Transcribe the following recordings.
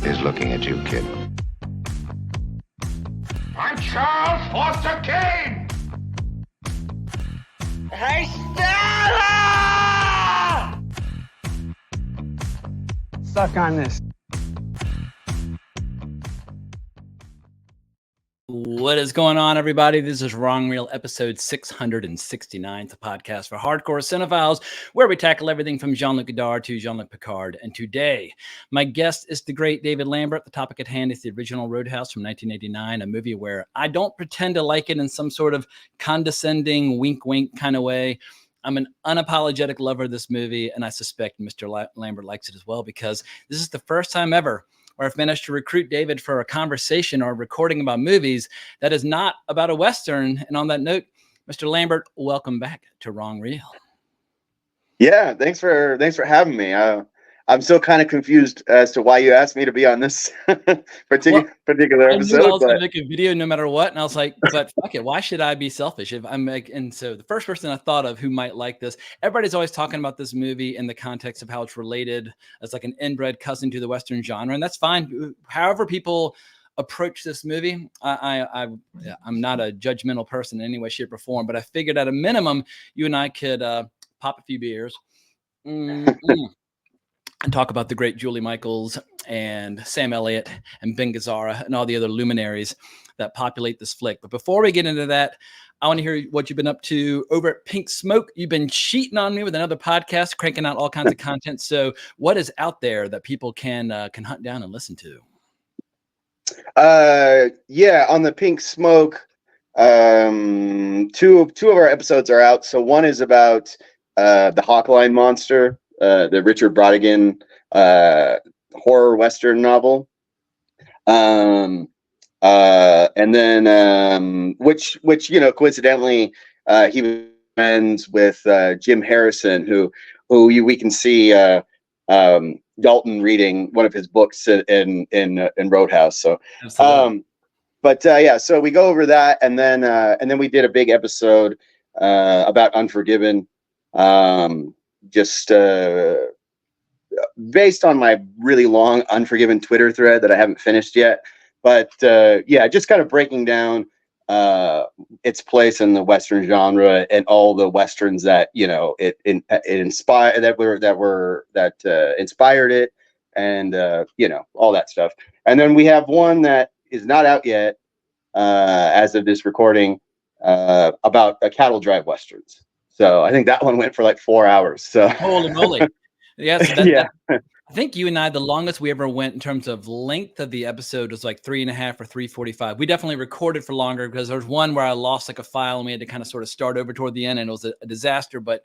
is looking at you, kid. I'm Charles Foster Kane! Hey, Stella! Suck on this. What is going on, everybody? This is Wrong Reel, episode 669. It's a podcast for hardcore cinephiles where we tackle everything from Jean-Luc Godard to Jean-Luc Picard. And today, my guest is the great David Lambert. The topic at hand is the original Roadhouse from 1989, a movie where I don't pretend to like it in some sort of condescending, wink-wink kind of way. I'm an unapologetic lover of this movie, and I suspect Mr. Lambert likes it as well, because this is the first time ever where I've managed to recruit David for a conversation or recording about movies that is not about a Western. And on that note, Mr. Lambert, welcome back to Wrong Reel. Yeah, thanks for having me. I'm still kind of confused as to why you asked me to be on this particular episode. I knew I was going to make a video no matter what, and I was like, but fuck it, why should I be selfish? And so the first person I thought of who might like this, everybody's always talking about this movie in the context of how it's related as like an inbred cousin to the Western genre, and that's fine. However people approach this movie, I'm not a judgmental person in any way, shape, or form, but I figured at a minimum, you and I could pop a few beers. And talk about the great Julie Michaels and Sam Elliott and Ben Gazzara and all the other luminaries that populate this flick. But before we get into that, I want to hear what you've been up to over at Pink Smoke. You've been cheating on me with another podcast, cranking out all kinds of content. So what is out there that people can hunt down and listen to? Yeah, on the Pink Smoke, two of our episodes are out. So one is about the Hawkline monster, the Richard Brautigan horror Western novel. And then which coincidentally he was friends with Jim Harrison, who we can see Dalton reading one of his books in Roadhouse. So yeah, so we go over that, and then we did a big episode about Unforgiven. Just based on my really long Unforgiven Twitter thread that I haven't finished yet, but yeah, just kind of breaking down its place in the Western genre and all the Westerns that it inspired, that inspired it, and all that stuff. And then we have one that is not out yet as of this recording about cattle drive Westerns. So I think that one went for like 4 hours. So holy moly. Yeah. So yeah. I think you and I, the longest we ever went in terms of length of the episode was like 3.5 or 3:45. We definitely recorded for longer because there's one where I lost like a file and we had to kind of sort of start over toward the end, and it was a disaster. But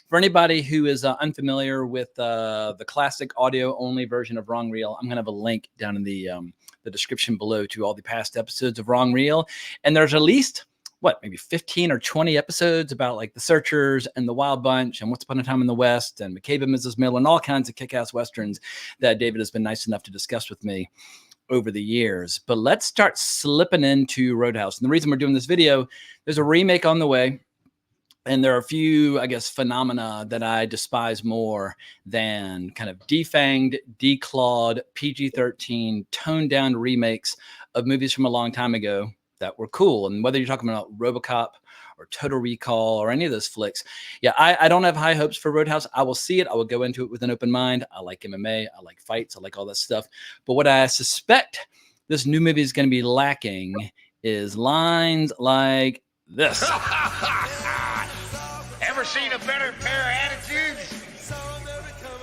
for anybody who is unfamiliar with the classic audio only version of Wrong Reel, I'm going to have a link down in the description below to all the past episodes of Wrong Reel. And there's at least maybe 15 or 20 episodes about like the Searchers and the Wild Bunch and Once Upon a Time in the West and McCabe and Mrs. Miller and all kinds of kick-ass Westerns that David has been nice enough to discuss with me over the years. But let's start slipping into Roadhouse. And the reason we're doing this video, there's a remake on the way. And there are a few, I guess, phenomena that I despise more than kind of defanged, declawed, PG-13, toned down remakes of movies from a long time ago that were cool. And whether you're talking about RoboCop or Total Recall or any of those flicks, yeah, I don't have high hopes for Roadhouse. I will see it. I will go into it with an open mind. I like MMA. I like fights. I like all that stuff. But what I suspect this new movie is going to be lacking is lines like this. Ever seen a better pair of attitudes?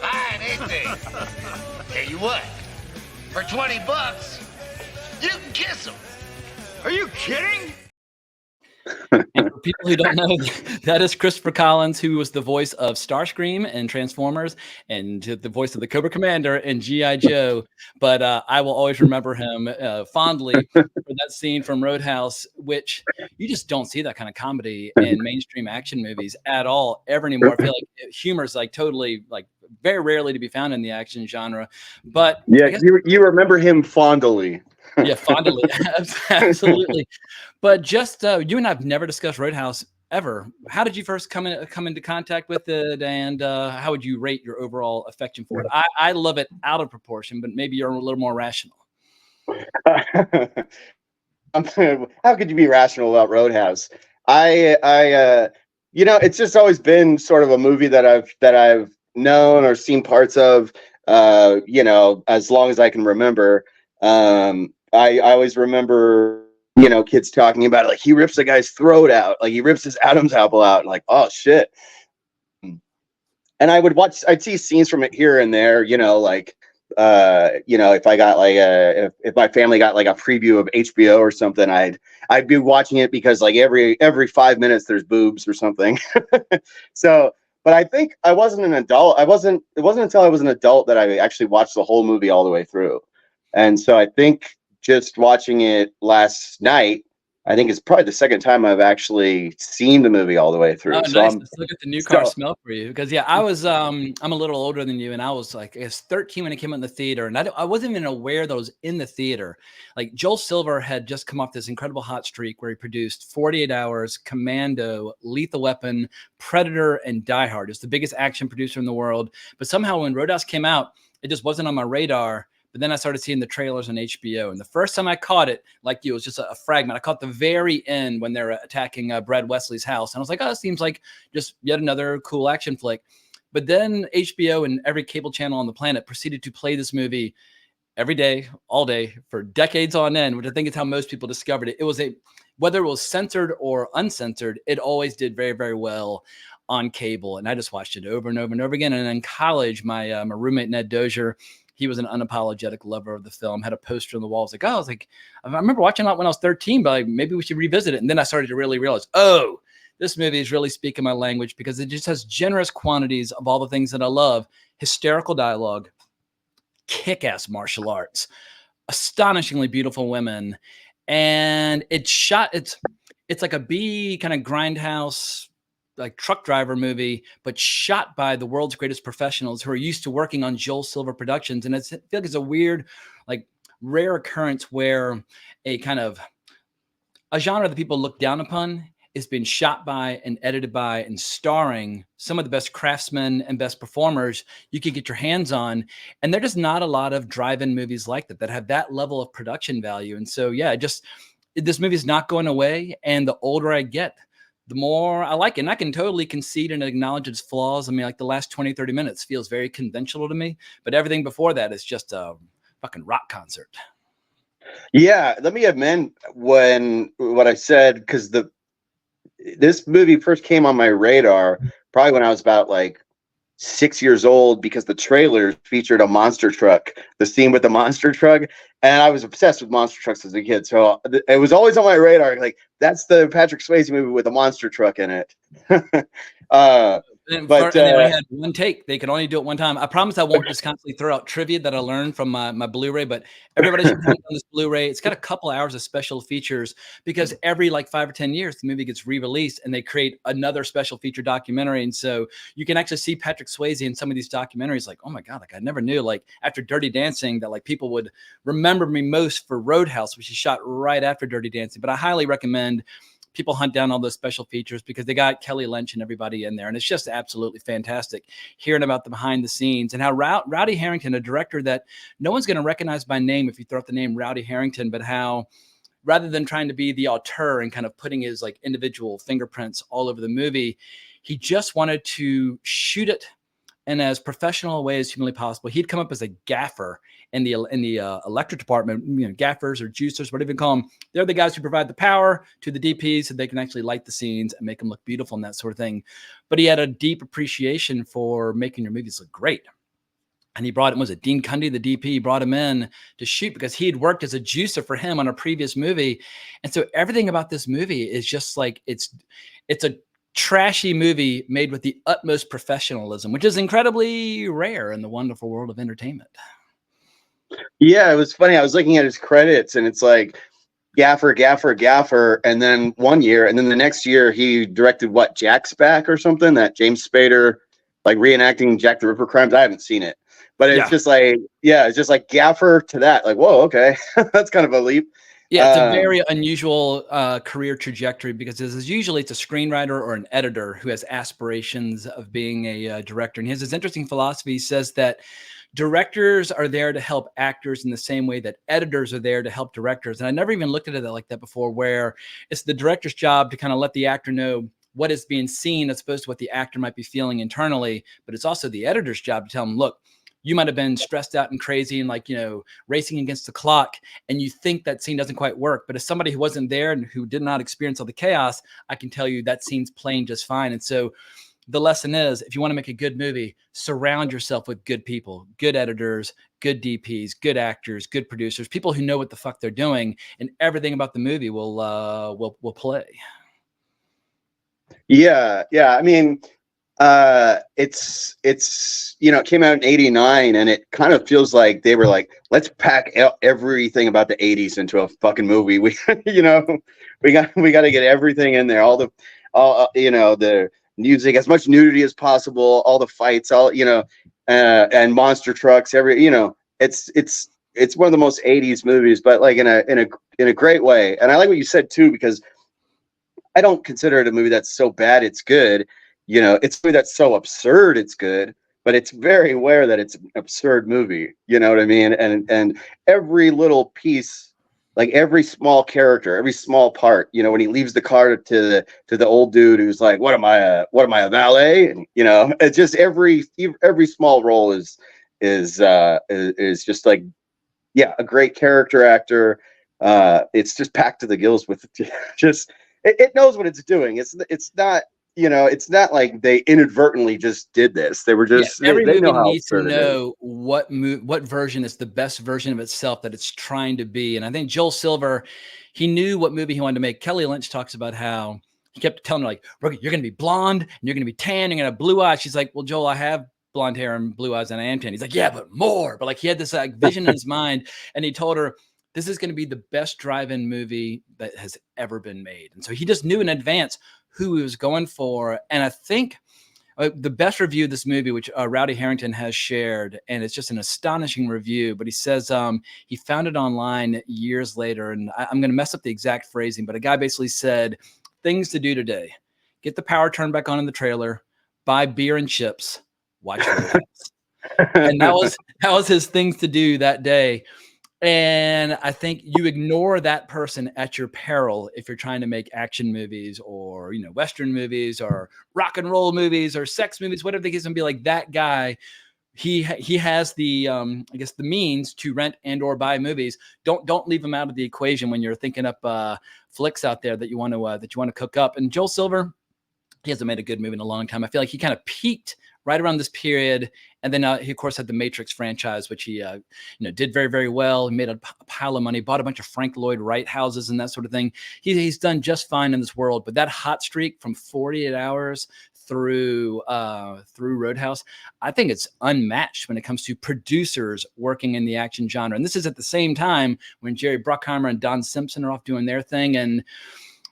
Fine, ain't they? Tell you what, for $20, you can kiss them. Are you kidding? And for people who don't know, that is Christopher Collins, who was the voice of Starscream and Transformers and the voice of the Cobra Commander and G.I. Joe. But I will always remember him fondly for that scene from Roadhouse, which you just don't see that kind of comedy in mainstream action movies at all ever anymore. I feel like humor is like totally like very rarely to be found in the action genre. But yeah, you remember him fondly. Yeah, fondly. Absolutely. But just you and I have never discussed Roadhouse ever. How did you first come into contact with it, and how would you rate your overall affection for it? I love it out of proportion, but maybe you're a little more rational. How could you be rational about Roadhouse? It's just always been sort of a movie that I've known or seen parts of, as long as I can remember. I always remember, kids talking about it, like he rips a guy's throat out, like he rips his Adam's apple out, and like, oh shit. And I'd see scenes from it here and there, if I got like if my family got like a preview of HBO or something, I'd be watching it because like every 5 minutes there's boobs or something. So, but I think I wasn't an adult. It wasn't until I was an adult that I actually watched the whole movie all the way through. And so I think just watching it last night, I think it's probably the second time I've actually seen the movie all the way through. Oh, So nice. Let's look at the new car smell for you. Because I was I'm a little older than you, and I was like, I guess 13 when it came out in the theater, and I wasn't even aware that I was in the theater. Like Joel Silver had just come off this incredible hot streak where he produced 48 Hours, Commando, Lethal Weapon, Predator, and Die Hard. It's the biggest action producer in the world. But somehow when Roadhouse came out, it just wasn't on my radar. But then I started seeing the trailers on HBO. And the first time I caught it, like you, it was just a fragment. I caught the very end when they're attacking Brad Wesley's house. And I was like, oh, it seems like just yet another cool action flick. But then HBO and every cable channel on the planet proceeded to play this movie every day, all day, for decades on end, which I think is how most people discovered it. It was whether it was censored or uncensored, it always did very, very well on cable. And I just watched it over and over and over again. And in college, my roommate, Ned Dozier, he was an unapologetic lover of the film, had a poster on the wall. I was like, I remember watching it when I was 13, but like, maybe we should revisit it. And then I started to really realize, oh, this movie is really speaking my language because it just has generous quantities of all the things that I love. Hysterical dialogue, kick-ass martial arts, astonishingly beautiful women. And it's like a B kind of grindhouse, like truck driver movie, but shot by the world's greatest professionals who are used to working on Joel Silver Productions. And I feel like it's a weird, like rare occurrence where a genre that people look down upon is being shot by and edited by and starring some of the best craftsmen and best performers you can get your hands on. And there are just not a lot of drive-in movies like that have that level of production value. And so, this movie is not going away. And the older I get, the more I like it. And I can totally concede and acknowledge its flaws. I mean, like the last 20, 30 minutes feels very conventional to me, but everything before that is just a fucking rock concert. Yeah, let me amend what I said, because this movie first came on my radar probably when I was about like 6 years old, because the trailer featured a monster truck, the scene with the monster truck. And I was obsessed with monster trucks as a kid. So it was always on my radar. Like, that's the Patrick Swayze movie with a monster truck in it. And they only had one take. They could only do it one time. I promise I won't just constantly throw out trivia that I learned from my Blu-ray, but everybody should have on this Blu-ray. It's got a couple hours of special features because every like 5 or 10 years, the movie gets re-released and they create another special feature documentary. And so you can actually see Patrick Swayze in some of these documentaries. Like, oh my God, like I never knew, like after Dirty Dancing, that like people would remember me most for Roadhouse, which is shot right after Dirty Dancing. But I highly recommend people hunt down all those special features because they got Kelly Lynch and everybody in there. And it's just absolutely fantastic hearing about the behind the scenes and how Rowdy Harrington, a director that no one's going to recognize by name if you throw out the name Rowdy Harrington, but how rather than trying to be the auteur and kind of putting his like individual fingerprints all over the movie, he just wanted to shoot it in as professional a way as humanly possible. He'd come up as a gaffer in the electric department, gaffers or juicers, whatever you call them. They're the guys who provide the power to the DPs so they can actually light the scenes and make them look beautiful and that sort of thing. But he had a deep appreciation for making your movies look great. And he brought him, was it Dean Cundy, the DP? He brought him in to shoot because he had worked as a juicer for him on a previous movie. And so everything about this movie is just like, it's a trashy movie made with the utmost professionalism, which is incredibly rare in the wonderful world of entertainment. Yeah, it was funny. I was looking at his credits and it's like gaffer, gaffer, gaffer. And then one year, and then the next year he directed what, Jack's Back or something, that James Spader, like reenacting Jack the Ripper crimes. I haven't seen it, but it's just like, it's just like gaffer to that. Like, whoa, okay. That's kind of a leap. Yeah, it's a very unusual career trajectory because usually it's a screenwriter or an editor who has aspirations of being a director. And he has this interesting philosophy. He says that directors are there to help actors in the same way that editors are there to help directors. And I never even looked at it like that before, where it's the director's job to kind of let the actor know what is being seen as opposed to what the actor might be feeling internally. But it's also the editor's job to tell them, look, you might have been stressed out and crazy and like, racing against the clock, and you think that scene doesn't quite work. But as somebody who wasn't there and who did not experience all the chaos, I can tell you that scene's playing just fine. And so the lesson is, if you want to make a good movie, surround yourself with good people, good editors, good DPs, good actors, good producers, people who know what the fuck they're doing, and everything about the movie will play. Yeah. I mean, it's it came out in '89, and it kind of feels like they were like, let's pack everything about the '80s into a fucking movie. We we got to get everything in there, all the music, as much nudity as possible, all the fights, and monster trucks, it's one of the most '80s movies, but like in a great way. And I like what you said too, because I don't consider it a movie that's so bad it's good. It's a movie that's so absurd it's good, but it's very aware that it's an absurd movie. You know what I mean? And every little piece, like every small character, every small part, when he leaves the car to the old dude who's like, what am I, a valet? And it's just every small role is just like, yeah, a great character actor. It's just packed to the gills with just it knows what it's doing. It's not. It's not like they inadvertently just did this. They were just every they know movie how needs to know what version is the best version of itself that it's trying to be. And I think Joel Silver, he knew what movie he wanted to make. Kelly Lynch talks about how he kept telling her, like, you're going to be blonde and you're going to be tan, you're going to have blue eyes. She's like, well, Joel, I have blonde hair and blue eyes and I am tan. He's like, yeah, but more. But like he had this like vision in his mind, and he told her, this is going to be the best drive-in movie that has ever been made. And so he just knew in advance who he was going for. And I think the best review of this movie, which Rowdy Harrington has shared, and it's just an astonishing review, but he says he found it online years later, and I'm going to mess up the exact phrasing, but a guy basically said, things to do today: get the power turned back on in the trailer, buy beer and chips, watch Roadhouse. And that was his things to do that day. And I think you ignore that person at your peril if you're trying to make action movies or, Western movies or rock and roll movies or sex movies, whatever the case may be. Like that guy, he has the, I guess, the means to rent and or buy movies. Don't leave him out of the equation when you're thinking up flicks out there that you want to cook up. And Joel Silver, he hasn't made a good movie in a long time. I feel like he kind of peaked right around this period. And then he, of course, had the Matrix franchise, which he, did very, very well. He made a pile of money, bought a bunch of Frank Lloyd Wright houses and that sort of thing. He's done just fine in this world. But that hot streak from 48 Hours through Roadhouse, I think it's unmatched when it comes to producers working in the action genre. And this is at the same time when Jerry Bruckheimer and Don Simpson are off doing their thing. And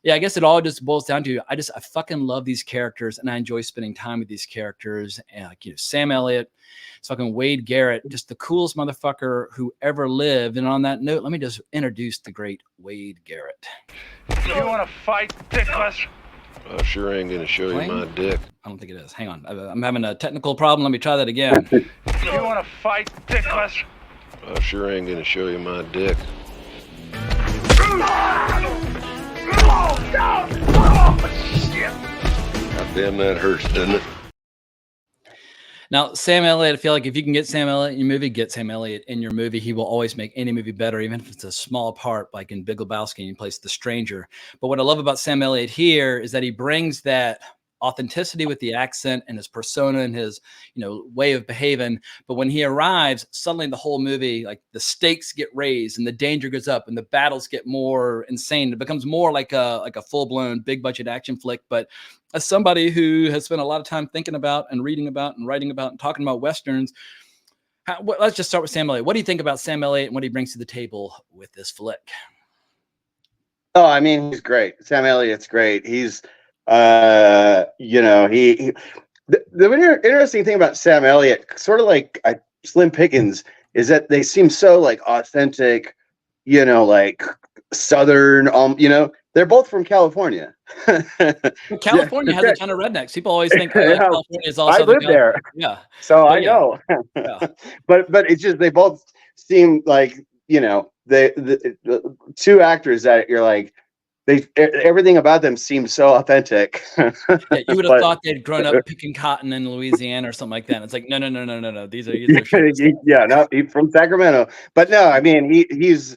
yeah, I guess it all just boils down to I fucking love these characters and I enjoy spending time with these characters. And Sam Elliott, it's fucking Wade Garrett, just the coolest motherfucker who ever lived. And on that note, let me just introduce the great Wade Garrett. You want to fight, dickless? I sure ain't gonna show you my dick. I don't think it is. Hang on, I'm having a technical problem. Let me try that again. You want to fight, dickless? I sure ain't gonna show you my dick. Shit. God damn, that hurts, doesn't it? Now, Sam Elliott, I feel like if you can get Sam Elliott in your movie, get Sam Elliott in your movie. He will always make any movie better, even if it's a small part, like in Big Lebowski, and he plays the stranger. But what I love about Sam Elliott here is that he brings that authenticity with the accent and his persona and his, way of behaving. But when he arrives, suddenly the whole movie, like the stakes get raised and the danger goes up and the battles get more insane. It becomes more like a full-blown big budget action flick. But as somebody who has spent a lot of time thinking about and reading about and writing about and talking about Westerns, let's just start with Sam Elliott. What do you think about Sam Elliott and what he brings to the table with this flick? Oh, I mean, he's great. Sam Elliott's great. He's the interesting thing about Sam Elliott, sort of like Slim Pickens, is that they seem so like authentic, like Southern, they're both from California. Well, California has a ton of rednecks. People always think California is all I Southern live there, Yeah. so I yeah. know. Yeah. but it's just they both seem like the two actors that you're like everything about them seems so authentic. Yeah, you would have But thought they'd grown up picking cotton in Louisiana or something like that. And it's like, no. These are yeah, no, he's from Sacramento. But no, I mean he's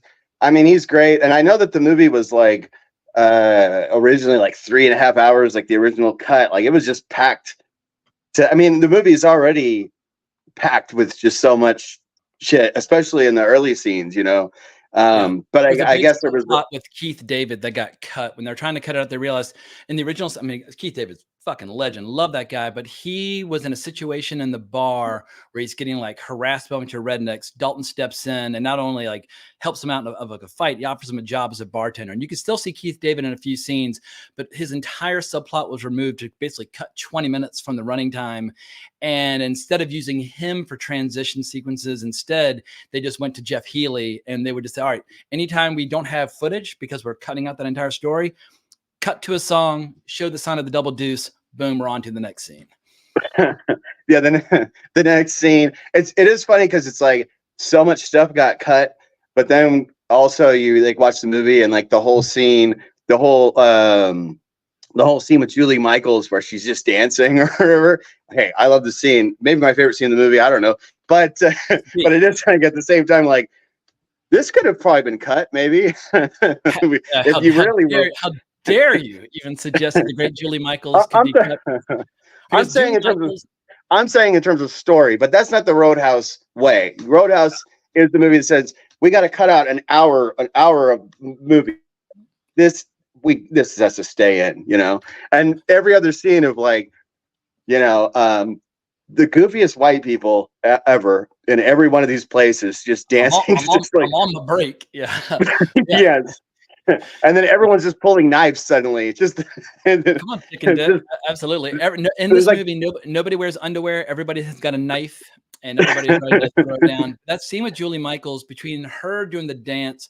great. And I know that the movie was like originally like 3.5 hours, like the original cut. Like it was just packed I mean, the movie is already packed with just so much shit, especially in the early scenes, But I guess there was a lot with Keith David that got cut when they're trying to cut it out. They realized in the original, I mean, Keith David's fucking legend, love that guy, but he was in a situation in the bar where he's getting like harassed by a bunch of rednecks. Dalton steps in and not only like helps him out of like a fight, he offers him a job as a bartender. And you can still see Keith David in a few scenes, but his entire subplot was removed to basically cut 20 minutes from the running time. And instead of using him for transition sequences, instead they just went to Jeff Healey and they would just say, all right, anytime we don't have footage because we're cutting out that entire story, cut to a song, show the sign of the double deuce, boom, we're on to the next scene. Yeah, then the next scene, it is funny because it's like so much stuff got cut, but then also you like watch the movie and like the whole scene with Julie Michaels where she's just dancing or whatever. Hey, I love the scene. Maybe my favorite scene in the movie. I don't know, but it is like at the same time like this could have probably been cut. Maybe if you really were. How dare you even suggest that the great Julie Michaels could be cut? I'm saying in terms of story, but that's not the Roadhouse way. Roadhouse is the movie that says we got to cut out an hour of movie. This has to stay in, and every other scene of like, the goofiest white people ever in every one of these places just dancing. I'm on the break. Yeah. Yes. And then everyone's just pulling knives suddenly. Just come on, chicken dip. Absolutely. In this movie, nobody wears underwear. Everybody has got a knife, and everybody's ready to throw it down. That scene with Julie Michaels, between her doing the dance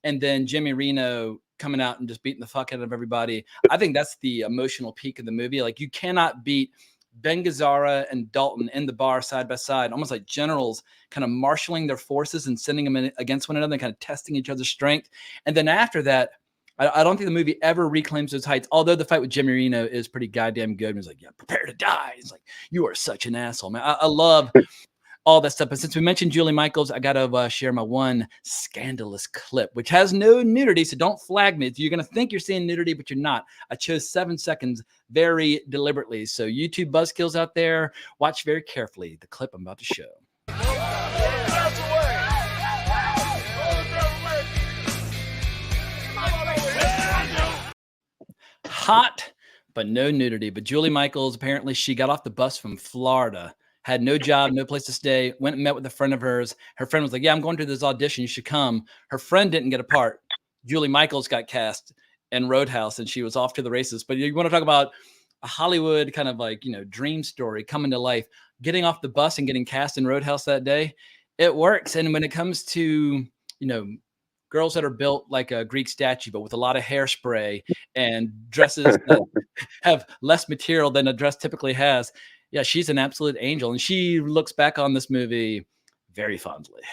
and then Jimmy Reno coming out and just beating the fuck out of everybody, I think that's the emotional peak of the movie. Like you cannot beat Ben Gazzara and Dalton in the bar side by side, almost like generals kind of marshaling their forces and sending them in against one another and kind of testing each other's strength. And then after that, I don't think the movie ever reclaims those heights, although the fight with Jimmy Reno is pretty goddamn good. He's like, yeah, prepare to die. He's like, you are such an asshole, man. I love all that stuff. But since we mentioned Julie Michaels, I got to share my one scandalous clip, which has no nudity. So don't flag me. You're going to think you're seeing nudity, but you're not. I chose 7 seconds very deliberately. So YouTube buzzkills out there, watch very carefully the clip I'm about to show. Hot, but no nudity. But Julie Michaels, apparently she got off the bus from Florida, had no job, no place to stay, went and met with a friend of hers. Her friend was like, yeah, I'm going to this audition. You should come. Her friend didn't get a part. Julie Michaels got cast in Roadhouse and she was off to the races. But you want to talk about a Hollywood kind of like, dream story coming to life, getting off the bus and getting cast in Roadhouse that day. It works. And when it comes to, girls that are built like a Greek statue, but with a lot of hairspray and dresses that have less material than a dress typically has. Yeah, she's an absolute angel. And she looks back on this movie very fondly.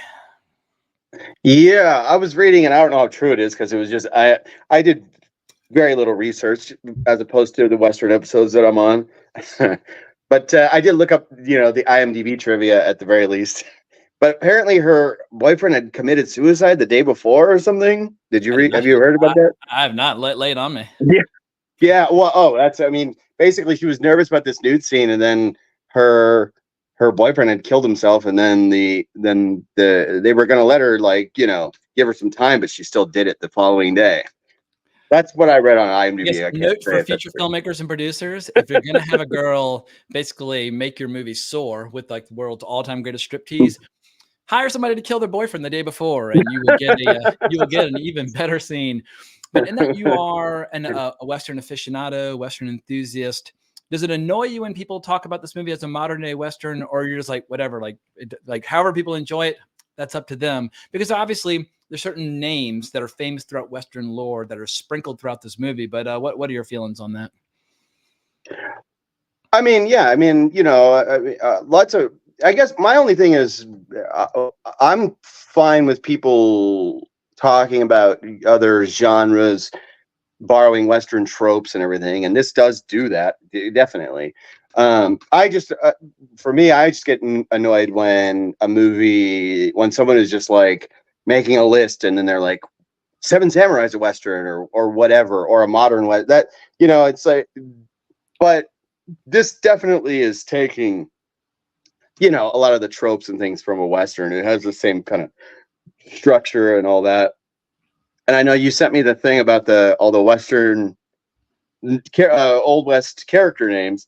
Yeah, I was reading, and I don't know how true it is because it was just, I did very little research as opposed to the Western episodes that I'm on. But I did look up, the IMDb trivia at the very least. But apparently her boyfriend had committed suicide the day before or something. Did you read? Have you heard about that? I have not. Lay it on me. Yeah. Yeah. Well, basically she was nervous about this nude scene, and then her boyfriend had killed himself, and then they were going to let her give her some time, but she still did it the following day. That's what I read on IMDb. Yes, note for future filmmakers and producers: if you're going to have a girl basically make your movie soar with like the world's all-time greatest striptease, hire somebody to kill their boyfriend the day before, and you will get an even better scene. But in that you are a Western aficionado, Western enthusiast, does it annoy you when people talk about this movie as a modern day Western, or you're just like, whatever, like however people enjoy it, that's up to them? Because obviously there's certain names that are famous throughout Western lore that are sprinkled throughout this movie. But what are your feelings on that? I mean, yeah, I mean, lots of. I guess my only thing is, I'm fine with people talking about other genres, borrowing Western tropes and everything, and this does do that definitely. I just, for me, I just get annoyed when when someone is just like making a list and then they're like, Seven Samurai is a Western or whatever, or a modern West. That it's like, but this definitely is taking, a lot of the tropes and things from a Western. It has the same kind of structure and all that. And I know you sent me the thing about all the Western, Old West character names,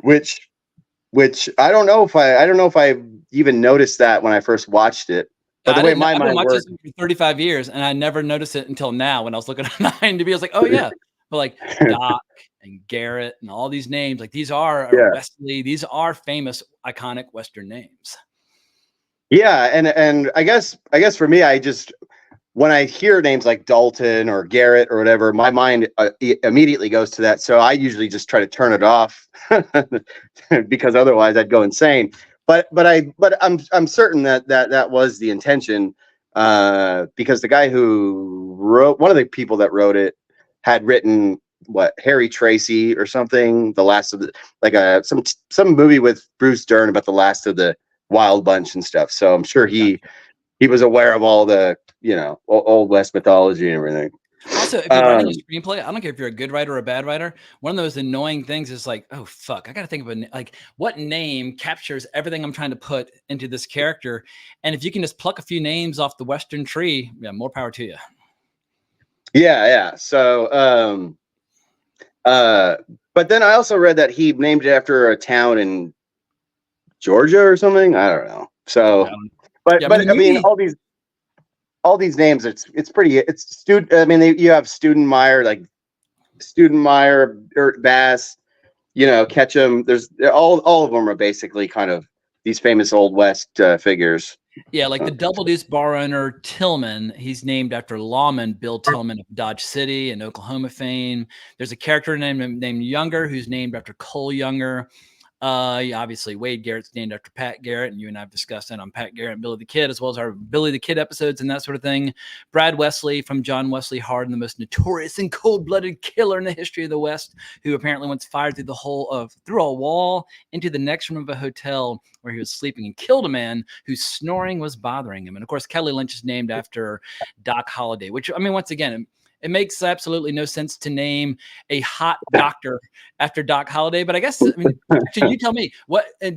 which I don't know if I even noticed that when I first watched it. But the way my mind works, I've been watching this for 35 years, and I never noticed it until now when I was looking at IMDb. I was like, oh yeah, but like Doc and Garrett and all these names, like these are Wesley, these are famous, iconic Western names. Yeah, and I guess for me, when I hear names like Dalton or Garrett or whatever, my mind immediately goes to that. So I usually just try to turn it off because otherwise I'd go insane. But I'm certain that was the intention, because the guy who wrote, one of the people that wrote it, had written Harry Tracy or something, the last of the, like some movie with Bruce Dern about the last of the Wild Bunch and stuff. So I'm sure he was aware of all the Old West mythology and everything. Also, if you're writing a screenplay, I don't care if you're a good writer or a bad writer. One of those annoying things is like, oh fuck, I got to think of what name captures everything I'm trying to put into this character. And if you can just pluck a few names off the Western tree, yeah, more power to you. Yeah. So, but then I also read that he named it after a town in Georgia or something. I don't know. So, but I mean, all these names, it's pretty. I mean, you have Studenmeyer, like Studenmeyer, Bass, Ketchum. There's all of them are basically kind of these famous Old West figures. Yeah, like the Double Deuce bar owner Tillman, he's named after lawman Bill Tillman of Dodge City and Oklahoma fame. There's a character named Younger who's named after Cole Younger. Obviously Wade Garrett's named after Pat Garrett, and you and I have discussed that on Pat Garrett and Billy the Kid, as well as our Billy the Kid episodes and that sort of thing. Brad Wesley from John Wesley Hardin, the most notorious and cold-blooded killer in the history of the West, who apparently once fired through a wall into the next room of a hotel where he was sleeping and killed a man whose snoring was bothering him. And of course, Kelly Lynch is named after Doc Holliday, which, I mean, once again, it makes absolutely no sense to name a hot doctor after Doc Holliday. But I guess, I mean, actually, you tell me,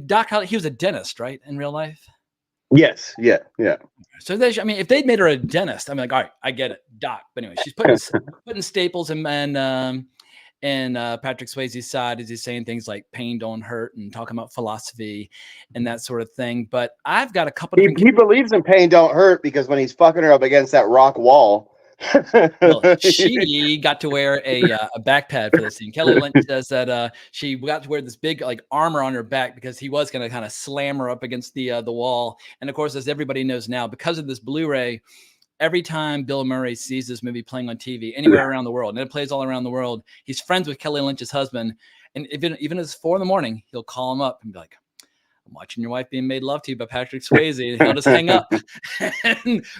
Doc Holliday, he was a dentist, right, in real life? Yes. Yeah. So if they'd made her a dentist, I'm like, all right, I get it, Doc. But anyway, she's putting staples in Patrick Swayze's side as he's saying things like pain don't hurt and talking about philosophy and that sort of thing. But I've got a couple of he believes in pain don't hurt because when he's fucking her up against that rock wall. Well, she got to wear a back pad for this scene. Kelly Lynch says that she got to wear this big armor on her back because he was going to kind of slam her up against the wall. And of course, as everybody knows now, because of this Blu-ray, every time Bill Murray sees this movie playing on TV anywhere around the world, and it plays all around the world, he's friends with Kelly Lynch's husband. And even as it's 4 a.m, he'll call him up and be like, I'm watching your wife being made love to by Patrick Swayze. And he'll just hang up,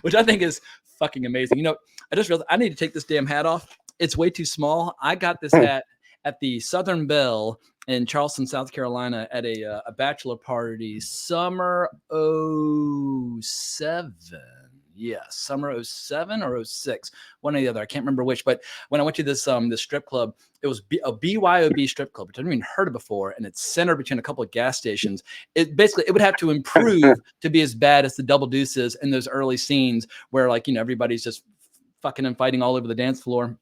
which I think is fucking amazing. I just realized I need to take this damn hat off. It's way too small. I got this hat at the Southern Belle in Charleston, South Carolina at a bachelor party, summer 07. Yeah, summer 07 or 06, one or the other. I can't remember which. But when I went to this strip club, it was a BYOB strip club, which I've never even heard of before, and it's centered between a couple of gas stations. It would have to improve to be as bad as the Double Deuces in those early scenes where everybody's just fucking and fighting all over the dance floor.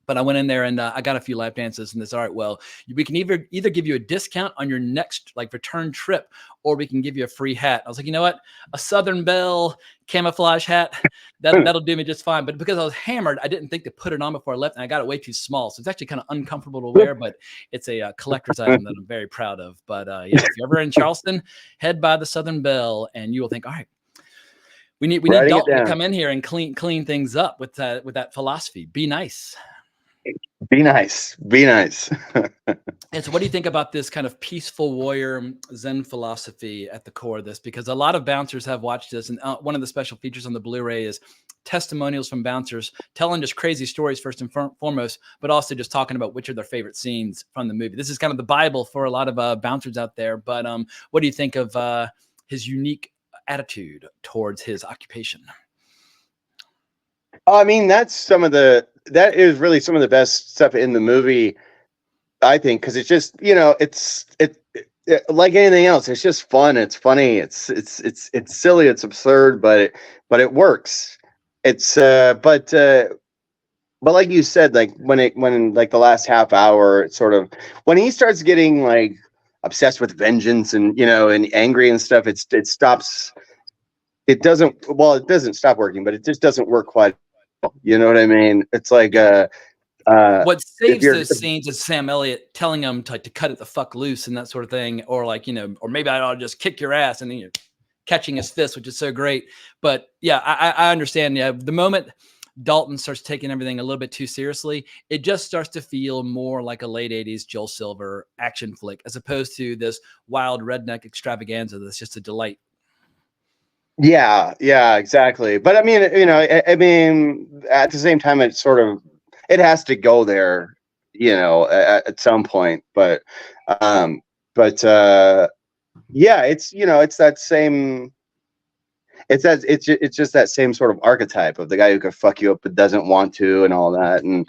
But I went in there and I got a few lap dances, and it's all right. Well, we can either give you a discount on your next return trip, or we can give you a free hat. I was like, you know what? A Southern Belle camouflage hat, that'll do me just fine. But because I was hammered, I didn't think to put it on before I left, and I got it way too small. So it's actually kind of uncomfortable to wear, but it's a collector's item that I'm very proud of. But yeah, if you're ever in Charleston, head by the Southern Belle, and you will think, all right, We need Dalton to come in here and clean things up with that philosophy. Be nice. Be nice. Be nice. And so what do you think about this kind of peaceful warrior Zen philosophy at the core of this? Because a lot of bouncers have watched this, and one of the special features on the Blu-ray is testimonials from bouncers telling just crazy stories first and foremost, but also just talking about which are their favorite scenes from the movie. This is kind of the Bible for a lot of bouncers out there. But what do you think of his unique attitude towards his occupation? I mean, that is really some of the best stuff in the movie, I think, because it's just, it's like anything else. It's just fun. It's funny. It's silly. It's absurd, but it works. It's but like you said, like when like the last half hour, it's sort of when he starts getting like obsessed with vengeance and and angry and stuff, it stops. It doesn't stop working, but it just doesn't work quite. You know what I mean? It's like what saves those scenes is Sam Elliott telling him to cut it the fuck loose and that sort of thing, or like or maybe I ought to just kick your ass, and then catching his fist, which is so great. But yeah, I understand. Yeah, the moment Dalton starts taking everything a little bit too seriously, it just starts to feel more like a late 80s Joel Silver action flick, as opposed to this wild redneck extravaganza that's just a delight. Yeah, exactly. But I mean, at the same time, it has to go there, at some point. But yeah, it's that same. It's just that same sort of archetype of the guy who could fuck you up but doesn't want to, and all that, and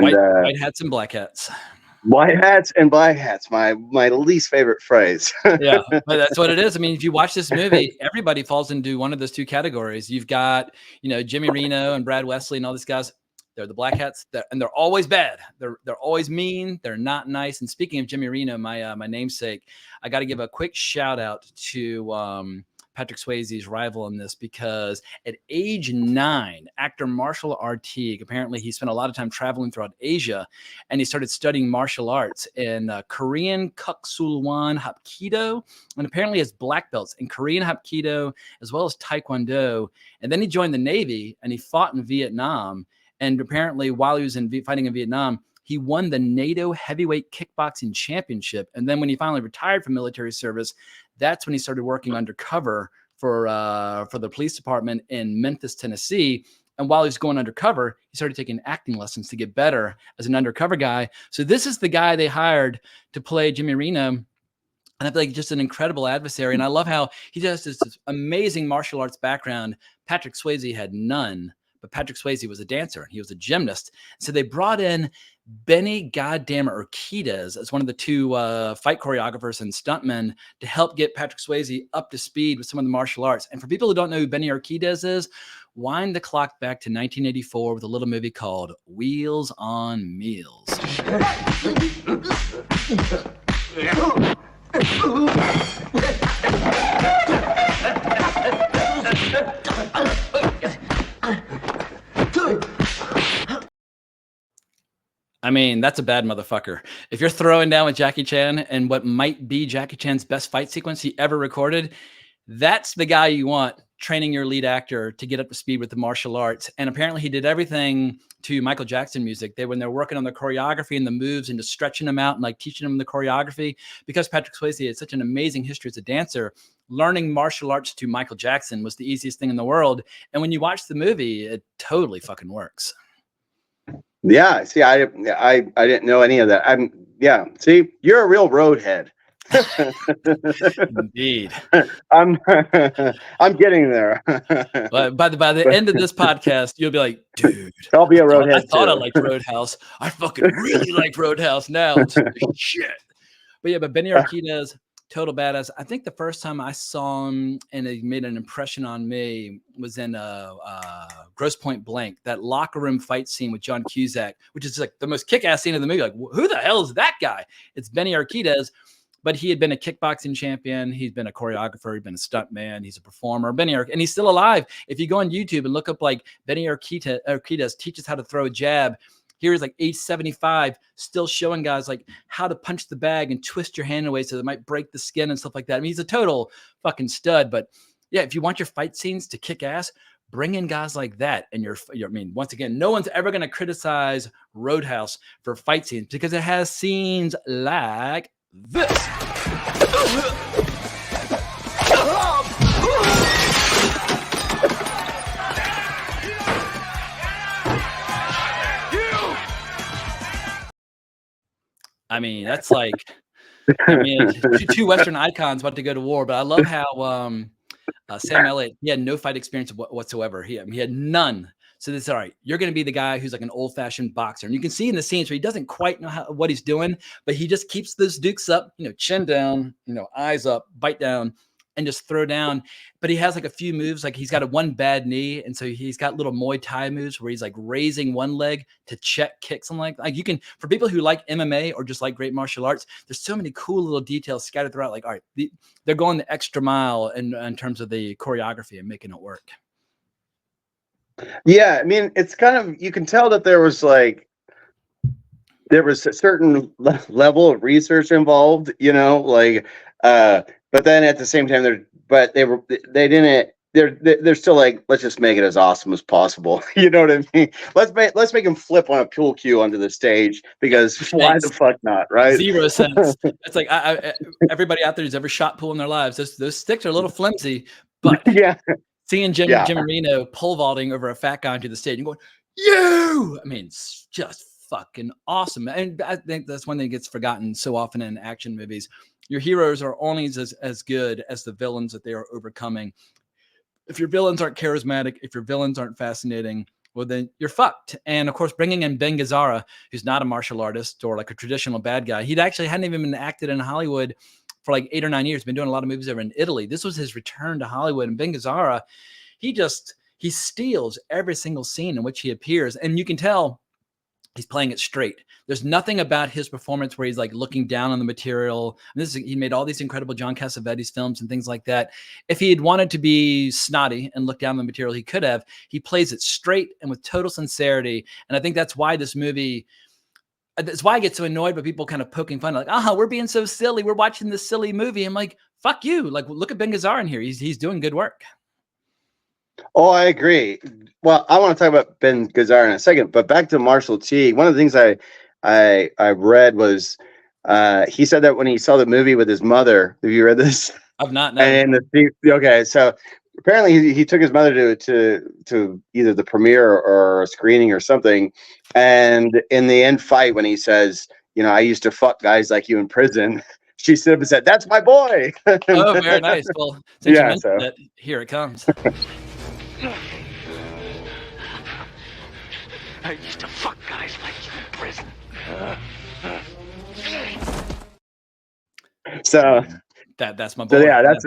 white hats and black hats. White hats and black hats, my least favorite phrase. Yeah, but that's what it is. I mean, if you watch this movie, everybody falls into one of those two categories. You've got, Jimmy Reno and Brad Wesley and all these guys. They're the black hats, and they're always bad. They're always mean. They're not nice. And speaking of Jimmy Reno, my namesake, I got to give a quick shout out to Patrick Swayze's rival in this, because at age 9, actor Marshall R. Teague, apparently he spent a lot of time traveling throughout Asia, and he started studying martial arts in Korean Kuksulwan Hapkido, and apparently has black belts in Korean Hapkido as well as Taekwondo. And then he joined the Navy and he fought in Vietnam. And apparently while he was fighting in Vietnam, he won the NATO heavyweight kickboxing championship. And then when he finally retired from military service, that's when he started working undercover for the police department in Memphis, Tennessee. And while he was going undercover, he started taking acting lessons to get better as an undercover guy. So this is the guy they hired to play Jimmy Reno. And I feel like just an incredible adversary. And I love how he just has this amazing martial arts background. Patrick Swayze had none, but Patrick Swayze was a dancer and he was a gymnast. So they brought in Benny goddamn Urquidez as one of the two fight choreographers and stuntmen to help get Patrick Swayze up to speed with some of the martial arts. And for people who don't know who Benny Urquidez is, wind the clock back to 1984 with a little movie called Wheels on Meals. I mean, that's a bad motherfucker. If you're throwing down with Jackie Chan and what might be Jackie Chan's best fight sequence he ever recorded, that's the guy you want training your lead actor to get up to speed with the martial arts. And apparently he did everything to Michael Jackson music. When they're working on the choreography and the moves and just stretching them out and like teaching them the choreography, because Patrick Swayze had such an amazing history as a dancer, learning martial arts to Michael Jackson was the easiest thing in the world. And when you watch the movie, it totally fucking works. Yeah, see, I didn't know any of that. See, you're a real roadhead. Indeed. I'm getting there. But by the end of this podcast, you'll be like, dude, I'll be a roadhead. I thought I liked Roadhouse. I fucking really like Roadhouse now. It's shit. But Benny Urquidez, total badass. I think the first time I saw him and it made an impression on me was in Grosse Pointe Blank, that locker room fight scene with John Cusack, which is like the most kick-ass scene of the movie. Like, who the hell is that guy? It's Benny Urquidez, but he had been a kickboxing champion. He's been a choreographer. He's been a stuntman. He's a performer. And he's still alive. If you go on YouTube and look up like Benny Urquidez teaches how to throw a jab, here is like age 75, still showing guys like how to punch the bag and twist your hand away so that it might break the skin and stuff like that. I mean, he's a total fucking stud. But yeah, if you want your fight scenes to kick ass, bring in guys like that. And I mean, once again, no one's ever going to criticize Roadhouse for fight scenes because it has scenes like this. I mean, that's like, I mean, two Western icons about to go to war. But I love how Sam Elliott, he had no fight experience whatsoever. He had none. So this, all right, you're going to be the guy who's like an old-fashioned boxer. And you can see in the scenes where he doesn't quite know what he's doing, but he just keeps those dukes up, chin down, eyes up, bite down, and just throw down. But he has like a few moves, like he's got one bad knee. And so he's got little Muay Thai moves where he's like raising one leg to check kicks. And like you can, for people who like MMA or just like great martial arts, there's so many cool little details scattered throughout. Like, all right, they're going the extra mile in terms of the choreography and making it work. Yeah, I mean, it's kind of, you can tell that there was a certain level of research involved, but then at the same time, they're still like, let's just make it as awesome as possible. You know what I mean? Let's make him flip on a pool cue onto the stage because why the fuck not, right? 0 cents. It's like everybody out there who's ever shot pool in their lives, those sticks are a little flimsy, but yeah. Seeing Jim Marino pole vaulting over a fat guy onto the stage and going, I mean, it's just fucking awesome. And I think that's one thing that gets forgotten so often in action movies. Your heroes are only as good as the villains that they are overcoming. If your villains aren't charismatic, if your villains aren't fascinating, well, then you're fucked. And of course, bringing in Ben Gazzara, who's not a martial artist or like a traditional bad guy, he actually hadn't even been acted in Hollywood for like 8 or 9 years. Been doing a lot of movies over in Italy. This was his return to Hollywood. And Ben Gazzara, he steals every single scene in which he appears. And you can tell he's playing it straight. There's nothing about his performance where he's like looking down on the material. And he made all these incredible John Cassavetes films and things like that. If he had wanted to be snotty and look down on the material, he could have. He plays it straight and with total sincerity. And I think that's why this movie, that's why I get so annoyed by people kind of poking fun, like, we're being so silly. We're watching this silly movie. I'm like, fuck you. Like, look at Ben Gazzara in here. He's doing good work. Oh, I agree. Well, I want to talk about Ben Gazzara in a second, but back to Marshall T. One of the things I read was he said that when he saw the movie with his mother. Have you read this? I've not. No. And okay, so apparently he took his mother to either the premiere or a screening or something, and in the end fight when he says, I used to fuck guys like you in prison. She stood up and said, "That's my boy." Oh, very nice. Well, since you mentioned it, here it comes. I used to fuck guys like you in prison. So that's my boy. So yeah, that's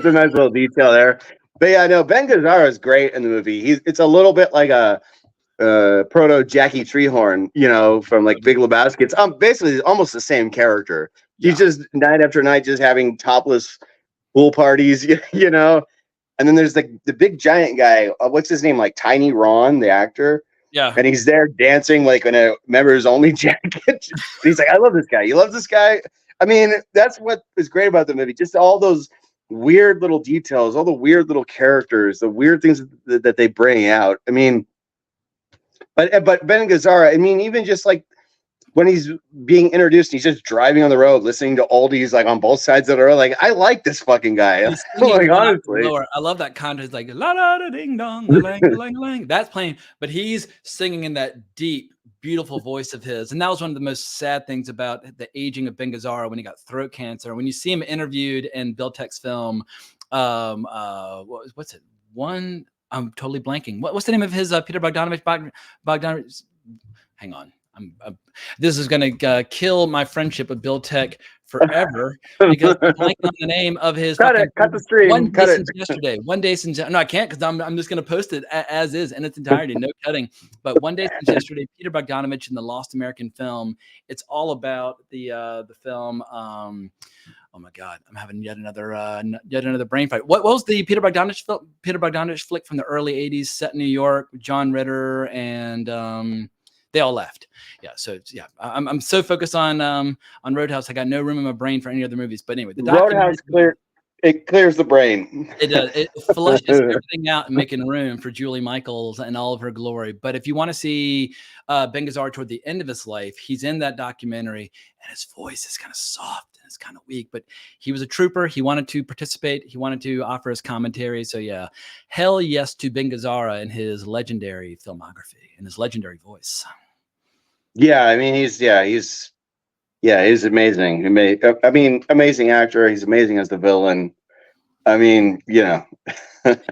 a nice little detail there. But yeah, no, Ben Gazzara is great in the movie. It's a little bit like a proto Jackie Treehorn, from like Big Lebowski. It's basically almost the same character. Yeah. He's just night after night just having topless pool parties, And then there's the big giant guy. What's his name? Like Tiny Ron, the actor. Yeah. And he's there dancing like in a members only jacket. He's like, I love this guy. You love this guy? I mean, that's what is great about the movie. Just all those weird little details, all the weird little characters, the weird things that they bring out. I mean, but Ben Gazzara, I mean, even just like when he's being introduced, he's just driving on the road, listening to oldies like on both sides of the road. Like, I like this fucking guy. Like, honestly, I love that content. Like la la da ding dong, lang lang lang. That's playing, but he's singing in that deep, beautiful voice of his. And that was one of the most sad things about the aging of Ben Gazzara when he got throat cancer. When you see him interviewed in Bill Tech's film, what's it? One, I'm totally blanking. What's the name of his Peter Bogdanovich? Hang on. This is going to kill my friendship with Bill Tech forever because I'm blanking on the name of his. Cut the stream. One day since no, I can't because I'm just going to post it as is in its entirety, no cutting. But one day since yesterday, Peter Bogdanovich in the Lost American Film. It's all about the film. Oh my God, I'm having yet another brain fight. What was the Peter Bogdanovich flick from the early '80s, set in New York, with John Ritter and they all left. Yeah. So I'm so focused on Roadhouse. I got no room in my brain for any other movies. But anyway, the Roadhouse cleared. It clears the brain. It does. It flushes everything out and making room for Julie Michaels and all of her glory. But if you want to see Ben Gazzara toward the end of his life, he's in that documentary, and his voice is kind of soft and it's kind of weak. But he was a trooper. He wanted to participate. He wanted to offer his commentary. So yeah, hell yes to Ben Gazzara and his legendary filmography and his legendary voice. Yeah, I mean, he's amazing. I mean, amazing actor. He's amazing as the villain. I mean, you know.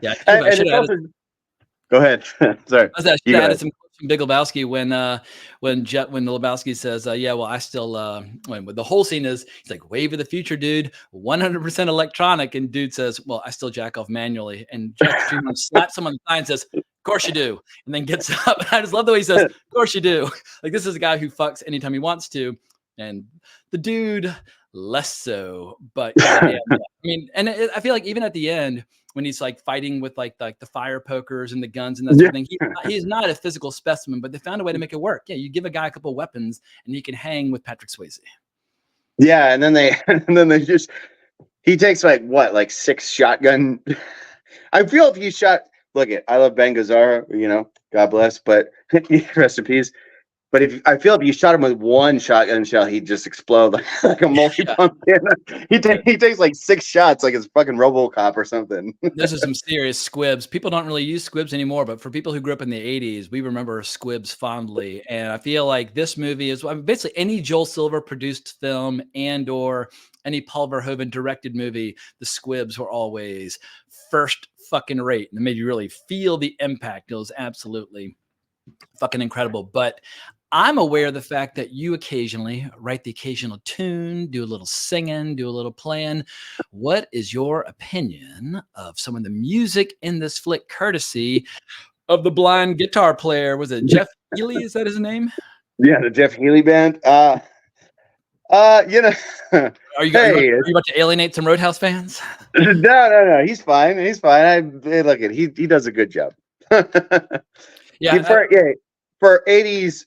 Yeah, go ahead. Sorry. I should have added some quotes from Big Lebowski when the Lebowski says, "Yeah, well, I still." When the whole scene is, he's like, "Wave of the future, dude, 100% electronic," and dude says, "Well, I still jack off manually." And Jack slaps him on the thigh and says, "Of course you do," and then gets up. I just love the way he says, "Of course you do." Like, this is a guy who fucks anytime he wants to, and the dude less so. But yeah, I mean, and I feel like even at the end, when he's like fighting with like the fire pokers and the guns and that sort of thing, he's not a physical specimen, but they found a way to make it work. Yeah, you give a guy a couple of weapons and he can hang with Patrick Swayze. Yeah, and then he takes like 6 shotgun. I feel if you shot, I love Ben Gazzara, you know, God bless, but rest in peace. But I feel if you shot him with 1 shotgun shell, he'd just explode like a multi-pumpkin. He takes like 6 shots, like it's fucking RoboCop or something. Those are some serious squibs. People don't really use squibs anymore, but for people who grew up in the 80s, we remember squibs fondly. And I feel like this movie is basically any Joel Silver produced film and or any Paul Verhoeven directed movie, the squibs were always first fucking rate. And it made you really feel the impact. It was absolutely fucking incredible. But I'm aware of the fact that you occasionally write the occasional tune, do a little singing, do a little playing. What is your opinion of some of the music in this flick, courtesy of the blind guitar player? Was it Jeff Healey? Is that his name? Yeah, the Jeff Healey band. You know. Are you about to alienate some Roadhouse fans? No. He's fine. He's fine. Look at he does a good job. Yeah. For 80s,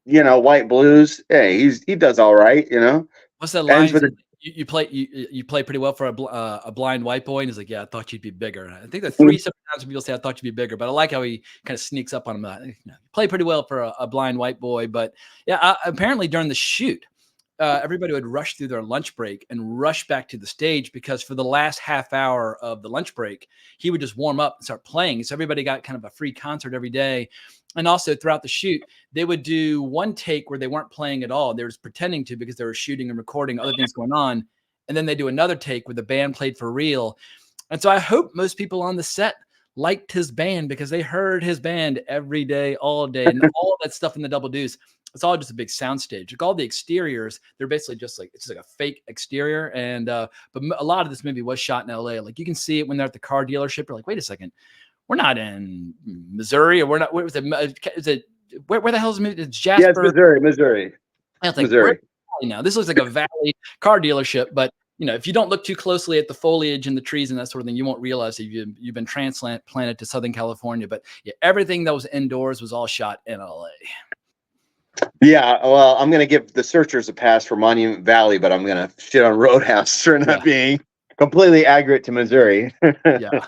you know, white blues. Hey, he does all right, you know. What's that line? You play pretty well for a blind white boy, and he's like, "Yeah, I thought you'd be bigger." And I think that 3 times people say, "I thought you'd be bigger," but I like how he kind of sneaks up on him. You play pretty well for a blind white boy, but yeah, apparently during the shoot, everybody would rush through their lunch break and rush back to the stage because for the last half hour of the lunch break, he would just warm up and start playing. So everybody got kind of a free concert every day. And also throughout the shoot, they would do one take where they weren't playing at all. They were just pretending to because they were shooting and recording other things going on. And then they do another take where the band played for real. And so I hope most people on the set liked his band because they heard his band every day, all day, and all that stuff in the Double Deuce. It's all just a big soundstage. Like all the exteriors, they're basically just like it's like a fake exterior. And but a lot of this movie was shot in LA. Like you can see it when they're at the car dealership. You're like, wait a second, we're not in Missouri, or we're not. Where was it? Is it where the hell is it? It's Jasper. Yeah, it's Missouri. I was like, Missouri. Now this looks like a valley car dealership, but you know, if you don't look too closely at the foliage and the trees and that sort of thing, you won't realize that you've been transplanted to Southern California. But yeah, everything that was indoors was all shot in LA. Yeah, well, I'm going to give the Searchers a pass for Monument Valley, but I'm going to shit on Roadhouse for not being completely accurate to Missouri. Yeah.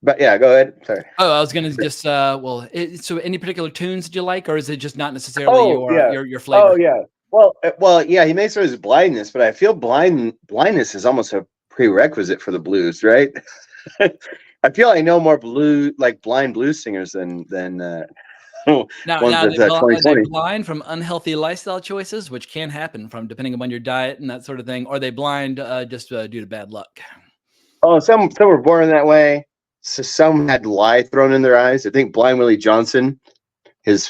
But yeah, go ahead. Sorry. Oh, I was going to just so any particular tunes that you like, or is it just not necessarily your flavor? Oh yeah. Well, yeah, he makes his blindness, but I feel blindness is almost a prerequisite for the blues, right? I feel I know more blind blues singers than now they're blind from unhealthy lifestyle choices, which can happen from depending on your diet and that sort of thing. Or are they blind just due to bad luck? Oh, some were born that way. So some had lye thrown in their eyes. I think Blind Willie Johnson, his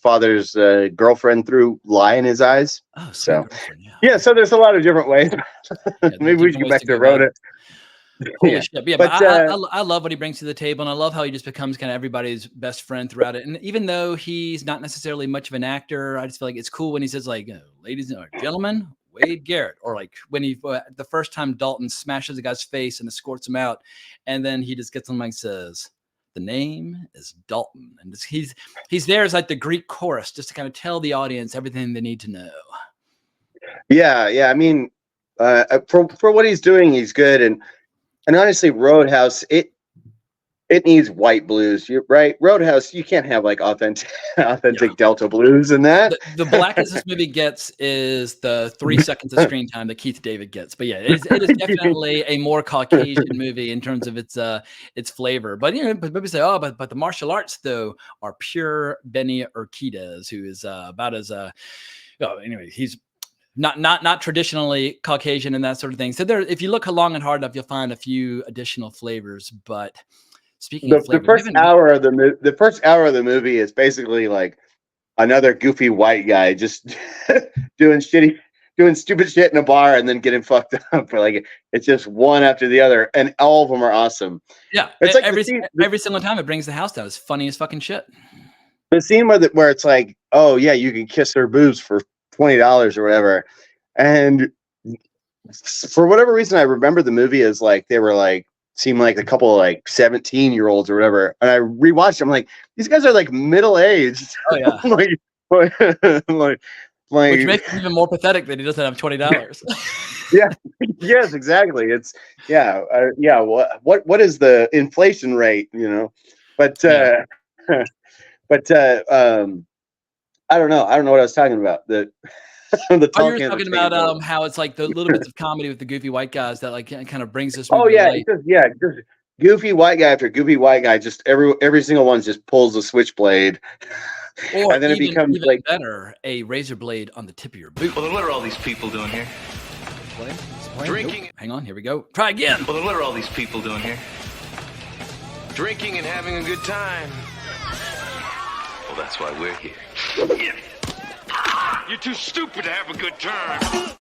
father's girlfriend threw lye in his eyes. Oh, so yeah. So there's a lot of different ways. Maybe we should get back to Rhoda. Holy shit. Yeah, but I love what he brings to the table, and I love how he just becomes kind of everybody's best friend throughout it. And even though he's not necessarily much of an actor, I just feel like it's cool when he says like, "Ladies and gentlemen, Wade Garrett," or like when he the first time Dalton smashes a guy's face and escorts him out, and then he just gets on the mic and says, "The name is Dalton," and he's there as like the Greek chorus just to kind of tell the audience everything they need to know. Yeah. I mean, for what he's doing, he's good. And honestly, Roadhouse, it needs white blues. You're right. Roadhouse, you can't have like authentic Delta blues in that. The blackest this movie gets is the 3 seconds of screen time that Keith David gets. But yeah, it is definitely a more Caucasian movie in terms of its flavor. But but people say, oh, but the martial arts though are pure Benny Urquidez, who is about as anyway, he's not traditionally Caucasian and that sort of thing. So there, if you look long and hard enough, you'll find a few additional flavors. But speaking of flavor, the first hour of the movie is basically like another goofy white guy just doing stupid shit in a bar and then getting fucked up. Like it's just one after the other, and all of them are awesome. Yeah, it's like every single time it brings the house down. It's funny as fucking shit. The scene where it's like, oh yeah, you can kiss her boobs for $20 or whatever, and for whatever reason, I remember the movie as like they were like seemed like a couple of like 17-year-olds or whatever, and I rewatched. I'm like, these guys are like middle aged. Oh yeah, like, which makes it even more pathetic that he doesn't have $20. Yeah, yes, exactly. It's What is the inflation rate? But but I don't know. I don't know what I was talking about. The you were talking about how it's like the little bits of comedy with the goofy white guys that like kind of brings this. Oh yeah, just goofy white guy after goofy white guy. Just every single one just pulls a switchblade, or and then it becomes even like better, a razor blade on the tip of your boot. Well, then what are all these people doing here? Drinking. Nope. Hang on, here we go. Try again. Well, then what are all these people doing here? Drinking and having a good time. Well, that's why we're here. You're too stupid to have a good time.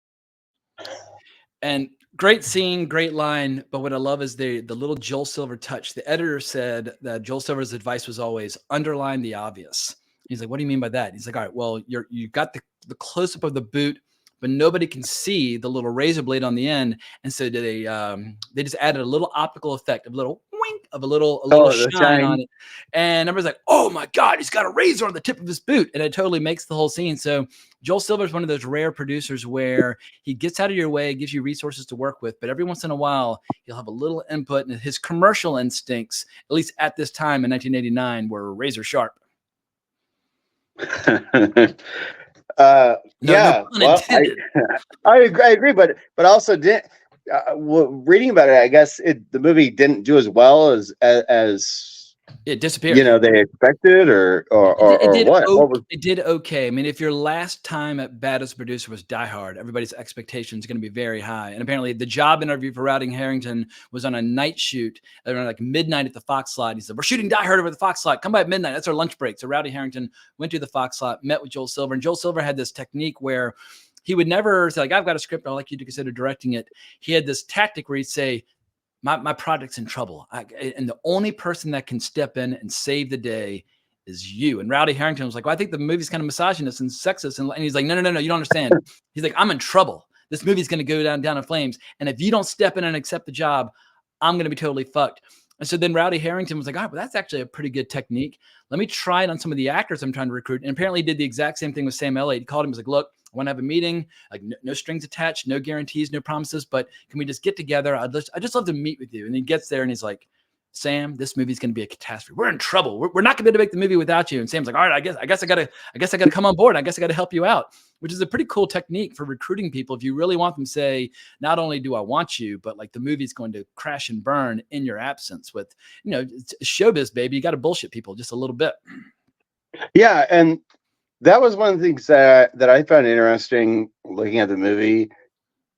And great scene, great line. But what I love is the little Joel Silver touch. The editor said that Joel Silver's advice was always underline the obvious. He's like, what do you mean by that? He's like, all right, well, you got the close up of the boot, but nobody can see the little razor blade on the end. And so they just added a little optical effect, a little wink of a little shine on it. And everybody's like, oh my God, he's got a razor on the tip of his boot. And it totally makes the whole scene. So Joel Silver is one of those rare producers where he gets out of your way, gives you resources to work with, but every once in a while, he'll have a little input, and his commercial instincts, at least at this time in 1989, were razor sharp. I agree, but also reading about it, I guess the movie didn't do as well as it disappeared. They expected, or what? It did okay. I mean, if your last time at bat as a producer was Die Hard, everybody's expectations are going to be very high. And apparently, the job interview for Rowdy Harrington was on a night shoot around like midnight at the Fox lot. He said, "We're shooting Die Hard over the Fox lot. Come by at midnight. That's our lunch break." So Rowdy Harrington went to the Fox lot, met with Joel Silver, and Joel Silver had this technique where he would never say, like, "I've got a script. I'd like you to consider directing it." He had this tactic where he'd say, my project's in trouble. And the only person that can step in and save the day is you. And Rowdy Harrington was like, well, I think the movie's kind of misogynist and sexist. And he's like, no, you don't understand. He's like, I'm in trouble. This movie's going to go down in flames. And if you don't step in and accept the job, I'm going to be totally fucked. And so then Rowdy Harrington was like, all right, well, that's actually a pretty good technique. Let me try it on some of the actors I'm trying to recruit. And apparently he did the exact same thing with Sam Elliott. He called him, he was like, look, I want to have a meeting, like no strings attached, no guarantees, no promises, but can we just get together? I just love to meet with you. And he gets there and he's like, Sam, this movie's going to be a catastrophe. We're in trouble. We're not going to be able to make the movie without you. And Sam's like, all right, I guess I got to come on board. I guess I got to help you out, which is a pretty cool technique for recruiting people. If you really want them to say, not only do I want you, but like the movie's going to crash and burn in your absence. With, it's showbiz, baby. You got to bullshit people just a little bit. Yeah. And that was one of the things that I found interesting looking at the movie,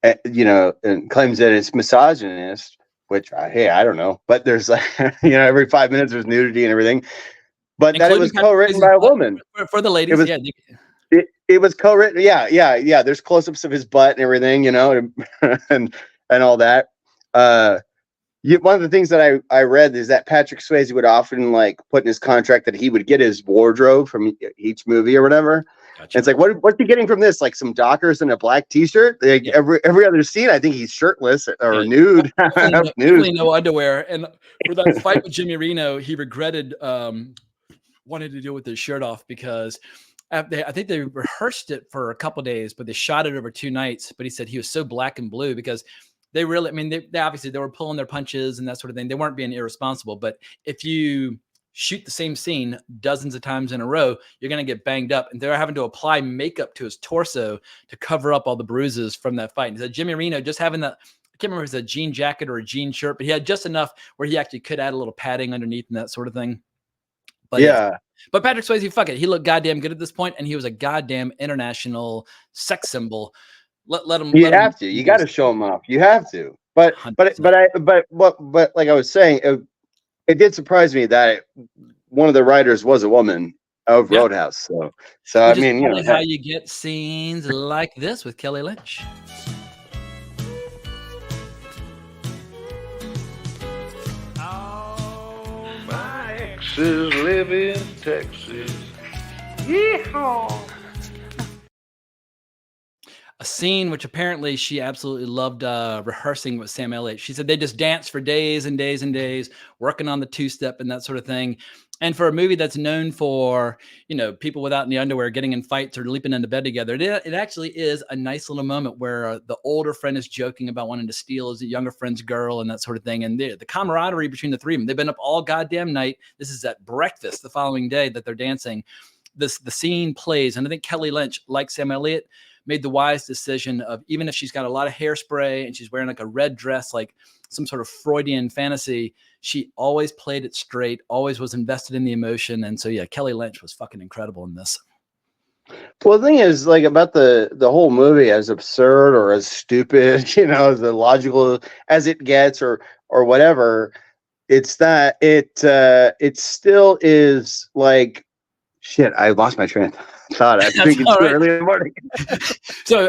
and claims that it's misogynist, which, hey, I don't know. But there's like, every 5 minutes there's nudity and everything. But including that it was co-written by a woman. For the ladies, it was co-written. Yeah. There's close-ups of his butt and everything, and all that. One of the things that I read is that Patrick Swayze would often like put in his contract that he would get his wardrobe from each movie or whatever. Gotcha. It's like, what's he getting from this? Like some Dockers and a black T-shirt. Like every other scene, I think he's shirtless or nude. Definitely no underwear. And for that fight with Jimmy Reno, he regretted wanting to deal with his shirt off because I think they rehearsed it for a couple days, but they shot it over 2 nights. But he said he was so black and blue because they really, I mean, they obviously they were pulling their punches and that sort of thing. They weren't being irresponsible. But if you shoot the same scene dozens of times in a row, you're going to get banged up. And they're having to apply makeup to his torso to cover up all the bruises from that fight. And he said Jimmy Reno just having that, I can't remember if it was a jean jacket or a jean shirt, but he had just enough where he actually could add a little padding underneath and that sort of thing. But Yeah. But Patrick Swayze, fuck it. He looked goddamn good at this point, and he was a goddamn international sex symbol. Let him. You have to. You got to show him off. You have to. But 100%. like I was saying, it did surprise me that one of the writers was a woman of Yeah. Roadhouse. So I Which is mean, probably how you get scenes like this with Kelly Lynch. My exes live in Texas. A scene which apparently she absolutely loved rehearsing with Sam Elliott. She said they just danced for days and days and days, working on the two-step and that sort of thing. And for a movie that's known for, people without any underwear getting in fights or leaping into bed together, it actually is a nice little moment where the older friend is joking about wanting to steal his younger friend's girl and that sort of thing. And the camaraderie between the three of them, they've been up all goddamn night. This is at breakfast the following day that they're dancing. The scene plays. And I think Kelly Lynch, like Sam Elliott, made the wise decision of, even if she's got a lot of hairspray and she's wearing like a red dress, like some sort of Freudian fantasy, she always played it straight, always was invested in the emotion. And so, yeah, Kelly Lynch was fucking incredible in this. Well, the thing is, like, about the whole movie, as absurd or as stupid, as illogical as it gets, or whatever, it's that it still is like, shit. I lost my train of thought. I'm thinking too early in the morning. So,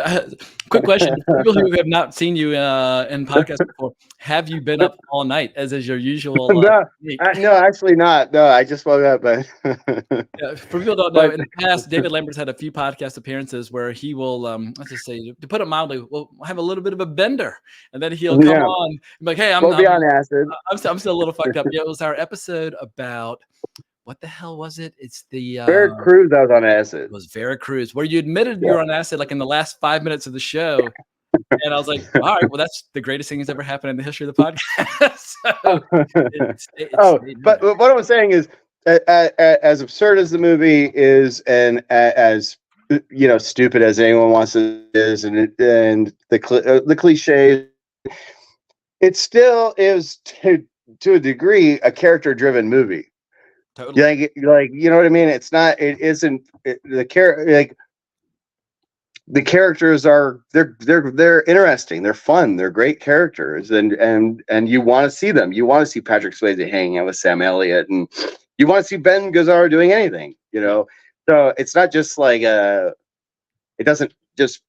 quick question: for people who have not seen you in podcasts before, have you been up all night as is your usual? No, actually not. No, I just woke up. But yeah, for people who don't know, in the past, David Lambert's had a few podcast appearances where he will, let's just say, to put it mildly, will have a little bit of a bender, and then he'll come on and be like, "Hey, I'm be on acid. I'm still a little fucked up." Yeah, it was our episode about. What the hell was it? It's the Veracruz. I was on acid. It was Veracruz, where you admitted you were on acid like in the last 5 minutes of the show. And I was like, all right, well, that's the greatest thing that's ever happened in the history of the podcast. But what I was saying is, as absurd as the movie is, and as stupid as anyone wants it is, and the cliches, it still is to a degree a character-driven movie. Totally. Like, you know what I mean? It's not. It isn't. The characters are. They're interesting. They're fun. They're great characters, and you want to see them. You want to see Patrick Swayze hanging out with Sam Elliott, and you want to see Ben Gazzara doing anything. So it's not just like it doesn't just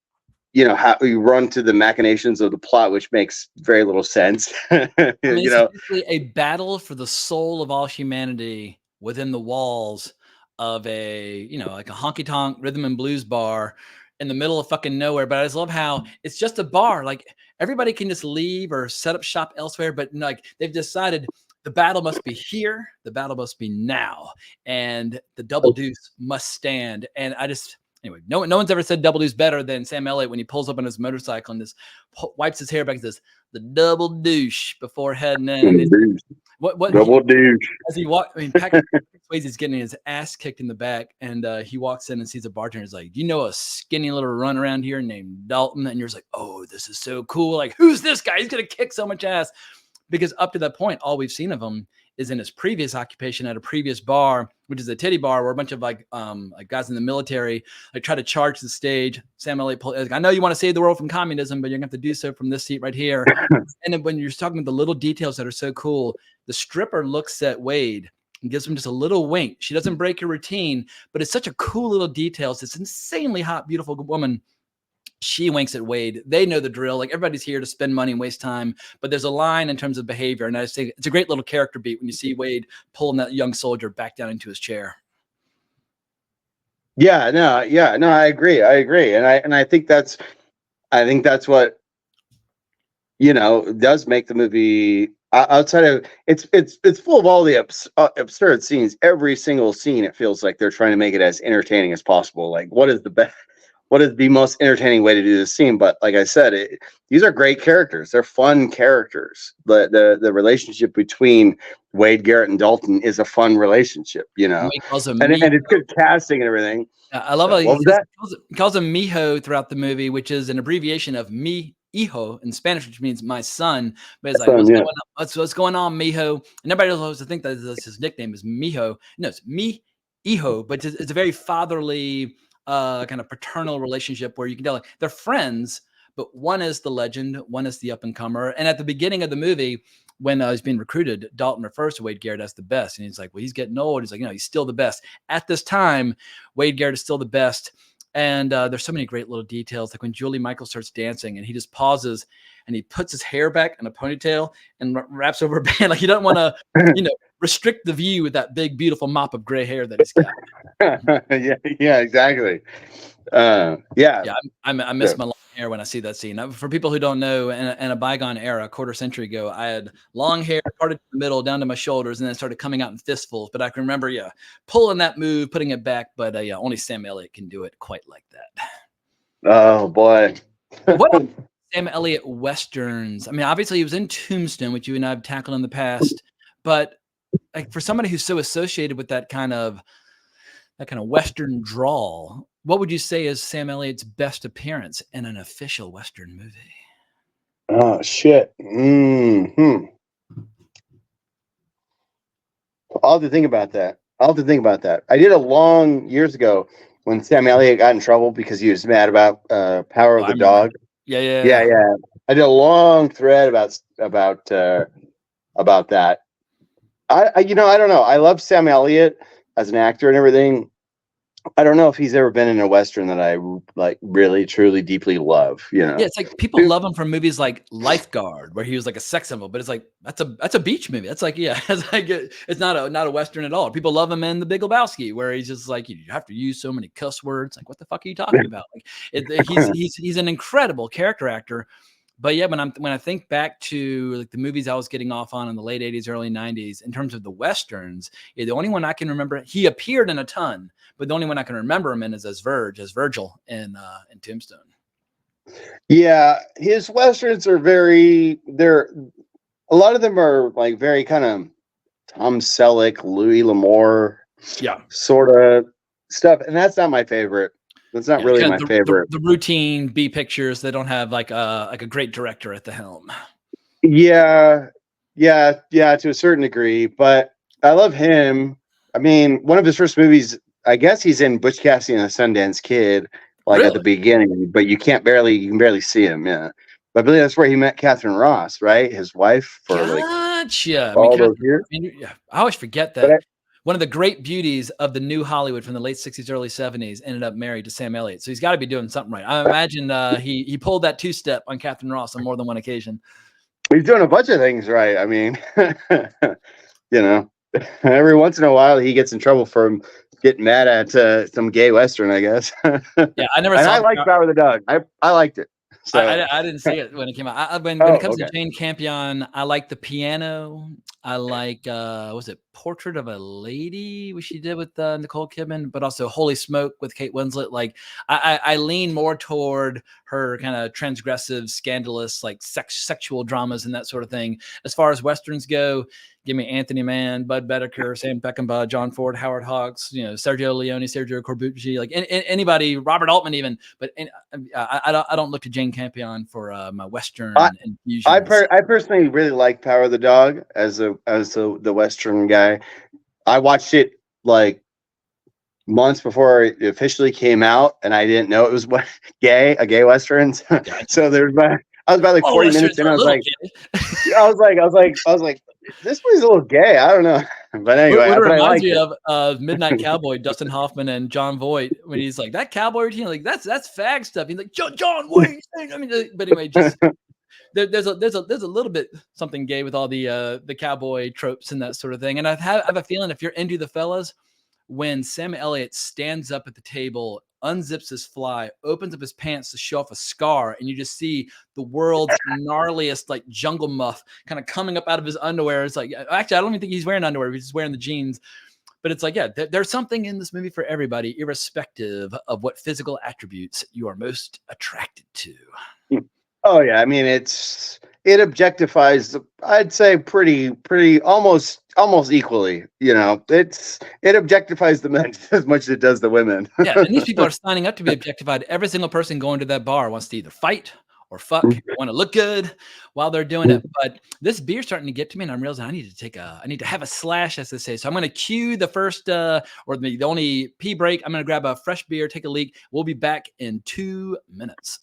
how you run to the machinations of the plot, which makes very little sense. It's basically a battle for the soul of all humanity within the walls of a like a honky tonk rhythm and blues bar in the middle of fucking nowhere. But I just love how it's just a bar. Like, everybody can just leave or set up shop elsewhere, but like they've decided the battle must be here, the battle must be now, and the double deuce must stand. And anyway, no one's ever said double deuce better than Sam Elliott when he pulls up on his motorcycle and just wipes his hair back and says, "The double douche," before heading in. What double douche? As he walks, Patrick Swayze's getting his ass kicked in the back, and he walks in and sees a bartender. He's like, "You know a skinny little run around here named Dalton?" And you're just like, "Oh, this is so cool! Like, who's this guy? He's gonna kick so much ass." Because up to that point, all we've seen of him is in his previous occupation at a previous bar, which is a titty bar, where a bunch of like guys in the military try to charge the stage. Sam Elliott, I know you want to save the world from communism, but you're gonna have to do so from this seat right here. And then when you're talking about the little details that are so cool, the stripper looks at Wade and gives him just a little wink. She doesn't break your routine, but it's such a cool little detail. It's this insanely hot, beautiful woman. She winks at Wade. They know the drill. Like, everybody's here to spend money and waste time, but there's a line in terms of behavior. And I just think it's a great little character beat when you see Wade pulling that young soldier back down into his chair. No, I agree. And I think that's what, does make the movie outside of it's full of all the absurd scenes. Every single scene, it feels like they're trying to make it as entertaining as possible. Like, what is the best? What is the most entertaining way to do this scene? But like I said, these are great characters. They're fun characters. The relationship between Wade Garrett and Dalton is a fun relationship, He calls him and Miho. it's good casting and everything. I love how What was that? he calls him Miho throughout the movie, which is an abbreviation of mi hijo in Spanish, which means my son. But it's like, what's going on, Miho? And everybody else to think that his nickname is Miho. No, it's mi hijo, but it's a very fatherly kind of paternal relationship where you can tell like, they're friends, but one is the legend, one is the up and comer. And at the beginning of the movie, when he's being recruited, Dalton refers to Wade Garrett as the best. And he's like, well, he's getting old. He's like, he's still the best. At this time, Wade Garrett is still the best. And there's so many great little details. Like when Julie Michaels starts dancing and he just pauses and he puts his hair back in a ponytail and wraps over a band. Like he doesn't want to, restrict the view with that big, beautiful mop of gray hair that he's got. yeah, exactly. I miss my long hair when I see that scene. For people who don't know, in a bygone era, a quarter century ago, I had long hair parted in the middle down to my shoulders and then started coming out in fistfuls. But I can remember, pulling that move, putting it back. But only Sam Elliott can do it quite like that. Oh boy. What Sam Elliott westerns? I mean, obviously he was in Tombstone, which you and I have tackled in the past. But like for somebody who's so associated with that kind of Western drawl, what would you say is Sam Elliott's best appearance in an official Western movie? Oh shit. I'll have to think about that. I did years ago when Sam Elliott got in trouble because he was mad about Power of the Dog. Yeah. I did a long thread about that. I don't know. I love Sam Elliott as an actor and everything. I don't know if he's ever been in a Western that I like really, truly, deeply love. Yeah, it's like people love him from movies like Lifeguard, where he was like a sex symbol, but it's like that's a beach movie. That's like it's not a Western at all. People love him in The Big Lebowski, where he's just like you have to use so many cuss words. Like what the fuck are you talking about? Like he's an incredible character actor. But yeah, when I think back to like the movies I was getting off on in the late 80s, early 90s, in terms of the Westerns, the only one I can remember, he appeared in a ton, but the only one I can remember him in is as Virgil in Tombstone. Yeah, his Westerns are a lot of them are like very kind of Tom Selleck, Louis L'Amour, sort of stuff. And that's not my favorite. That's not really my favorite. The routine B pictures that don't have like a great director at the helm. Yeah, to a certain degree. But I love him. I mean, one of his first movies, I guess he's in Butch Cassidy and the Sundance Kid, like at the beginning, but you can barely see him. Yeah. But I believe that's where he met Catherine Ross, right? His wife for gotcha. all those years. I always forget that. One of the great beauties of the new Hollywood from the late 60s, early 70s ended up married to Sam Elliott. So he's got to be doing something right. I imagine he pulled that two-step on Catherine Ross on more than one occasion. He's doing a bunch of things right. I mean, every once in a while he gets in trouble for getting mad at some gay Western, I guess. Yeah, I never saw I liked Power of the Dog. I liked it. So. I didn't see it when it came out. When it comes to Jane Campion, I like The Piano. I like was it Portrait of a Lady, which she did with Nicole Kidman, but also Holy Smoke with Kate Winslet. Like I lean more toward her kind of transgressive, scandalous, like sexual dramas and that sort of thing. As far as Westerns go, give me Anthony Mann, Bud Bedecker, Sam Peckinpah, John Ford, Howard Hawks, Sergio Leone, Sergio Corbucci, like anybody, Robert Altman even. But I don't look to Jane Campion for my Western infusions. I personally really like Power of the Dog as the Western guy. I watched it like months before it officially came out, and I didn't know it was a gay Western. So I was about like 40 minutes in. I was like, this movie's a little gay. I don't know, but anyway, what it reminds me of Midnight Cowboy, Dustin Hoffman and John Voight, when he's like that cowboy routine, like that's fag stuff. He's like John, what are you saying? I mean, but anyway, just there's a little bit something gay with all the cowboy tropes and that sort of thing. And I have a feeling if you're into the fellas, when Sam Elliott stands up at the table unzips his fly, opens up his pants to show off a scar, and you just see the world's gnarliest like jungle muff kind of coming up out of his underwear. It's like, actually, I don't even think he's wearing underwear. He's just wearing the jeans. But it's like, yeah, there's something in this movie for everybody, irrespective of what physical attributes you are most attracted to. Oh yeah, I mean it objectifies, I'd say pretty almost equally. You know, it objectifies the men as much as it does the women. Yeah, and these people are signing up to be objectified. Every single person going to that bar wants to either fight or fuck, want to look good while they're doing it. But this beer's starting to get to me, and I'm realizing I need to have a slash, as they say. So I'm going to cue the first or the only pee break. I'm going to grab a fresh beer, take a leak. We'll be back in 2 minutes.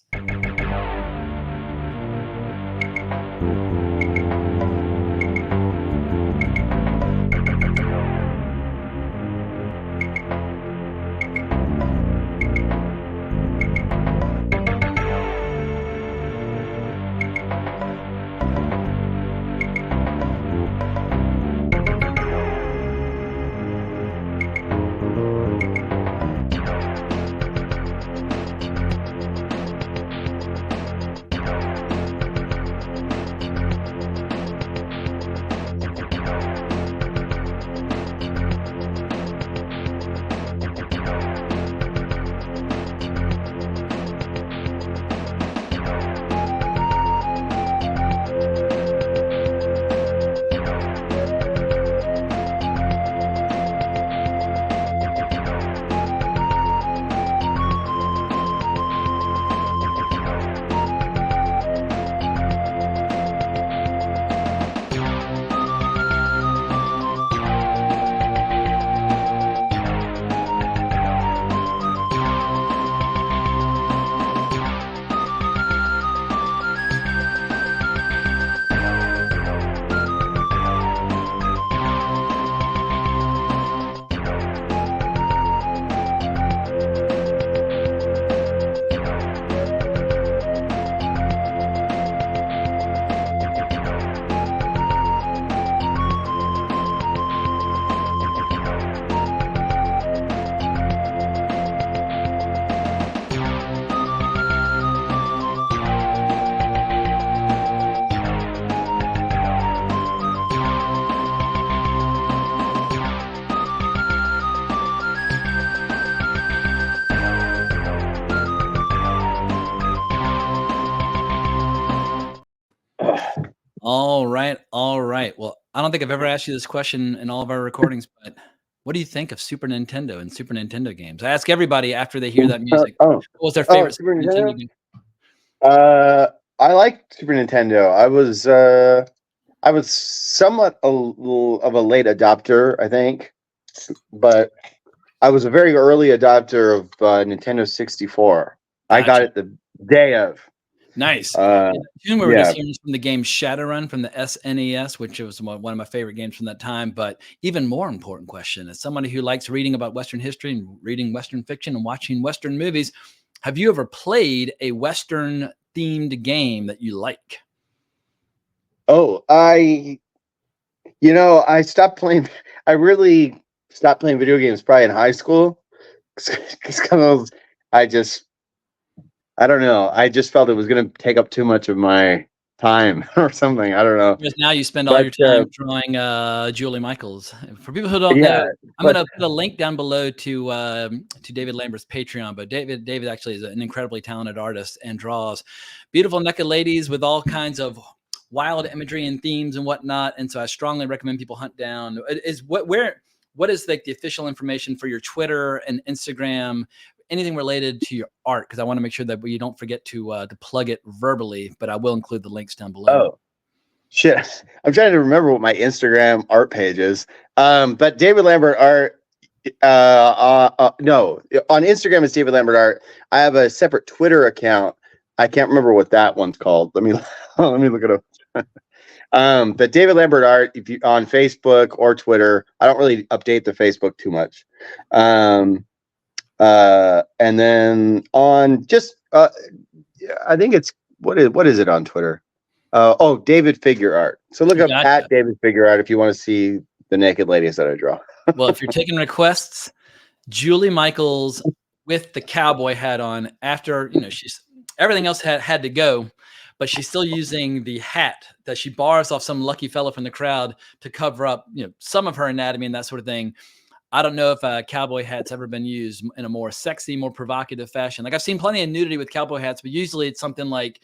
All right. Well, I don't think I've ever asked you this question in all of our recordings, but what do you think of Super Nintendo and Super Nintendo games? I ask everybody after they hear that music, what was their favorite Super Nintendo game? I liked Super Nintendo. I was somewhat of a late adopter, I think, but I was a very early adopter of Nintendo 64. I got it the day of. Nice. We were just hearing from the game Shadowrun from the SNES, which was one of my favorite games from that time. But even more important question, as somebody who likes reading about Western history and reading Western fiction and watching Western movies, have you ever played a Western themed game that you like? Oh, I stopped playing. I really stopped playing video games probably in high school. I don't know. I just felt it was going to take up too much of my time or something. I don't know. Because now you spend all your time drawing Julie Michaels. For people who don't know, I'm going to put a link down below to David Lambert's Patreon. But David actually is an incredibly talented artist and draws beautiful naked ladies with all kinds of wild imagery and themes and whatnot. And so I strongly recommend people hunt down. What is like the official information for your Twitter and Instagram? Anything related to your art, because I want to make sure that we don't forget to plug it verbally, but I will include the links down below. Oh, shit. I'm trying to remember what my Instagram art page is. But David Lambert art, no, on Instagram it's David Lambert art. I have a separate Twitter account. I can't remember what that one's called. Let me look it up. But David Lambert art, if you on Facebook or Twitter, I don't really update the Facebook too much. And then on just I think it's what is it on Twitter? David Figure Art. So look up at David Figure Art if you want to see the naked ladies that I draw. Well, if you're taking requests, Julie Michaels with the cowboy hat on after, she's everything else had to go, but she's still using the hat that she borrows off some lucky fellow from the crowd to cover up, some of her anatomy and that sort of thing. I don't know if a cowboy hat's ever been used in a more sexy, more provocative fashion. Like I've seen plenty of nudity with cowboy hats, but usually it's something like,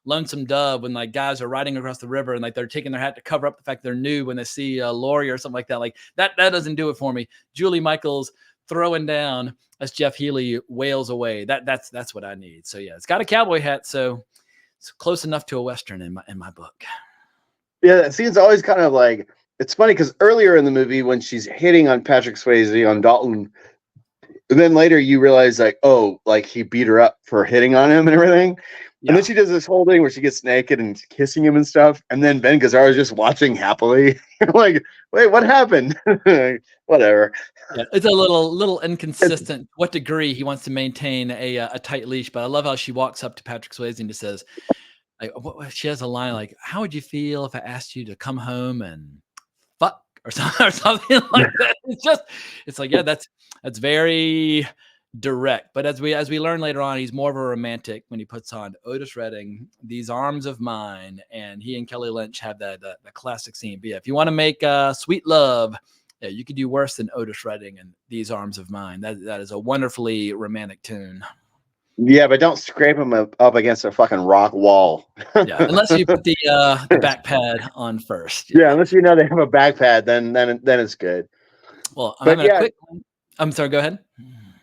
Lonesome Dove, when like guys are riding across the river and like they're taking their hat to cover up the fact they're nude when they see a Laurie or something like that. Like that doesn't do it for me. Julie Michaels throwing down as Jeff Healey wails away. That's what I need. So yeah, it's got a cowboy hat, so it's close enough to a Western in my book. Yeah, that scene's always kind of like, it's funny because earlier in the movie when she's hitting on Patrick Swayze on Dalton, and then later you realize like, oh, like he beat her up for hitting on him and everything. Yeah. And then she does this whole thing where she gets naked and kissing him and stuff. And then Ben Gazzara is just watching happily. Like, wait, what happened? Whatever. Yeah, it's a little inconsistent what degree he wants to maintain a tight leash. But I love how she walks up to Patrick Swayze and just says, like, she has a line like, "How would you feel if I asked you to come home and fuck or something like that?" It's like, yeah, that's very direct. But as we learn later on, he's more of a romantic when he puts on Otis Redding, These Arms of Mine, and he and Kelly Lynch have that classic scene. But yeah, if you want to make sweet love, yeah, you could do worse than Otis Redding and These Arms of Mine. That is a wonderfully romantic tune. Yeah, but don't scrape him up against a fucking rock wall. Yeah, unless you put the back pad on first. Yeah, unless you know they have a back pad, then it's good. Well, I'm sorry, go ahead.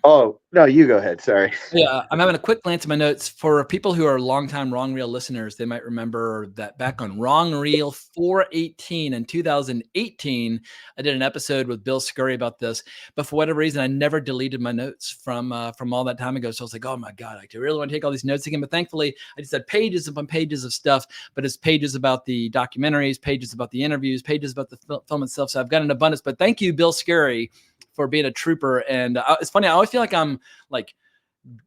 Oh, no, you go ahead. Sorry. Yeah, I'm having a quick glance at my notes. For people who are longtime Wrong Reel listeners, they might remember that back on Wrong Reel 418 in 2018, I did an episode with Bill Scurry about this. But for whatever reason, I never deleted my notes from all that time ago. So I was like, oh my God, I really want to take all these notes again. But thankfully, I just had pages upon pages of stuff. But it's pages about the documentaries, pages about the interviews, pages about the film itself. So I've got an abundance. But thank you, Bill Scurry, for being a trooper. And it's funny, I always feel like I'm like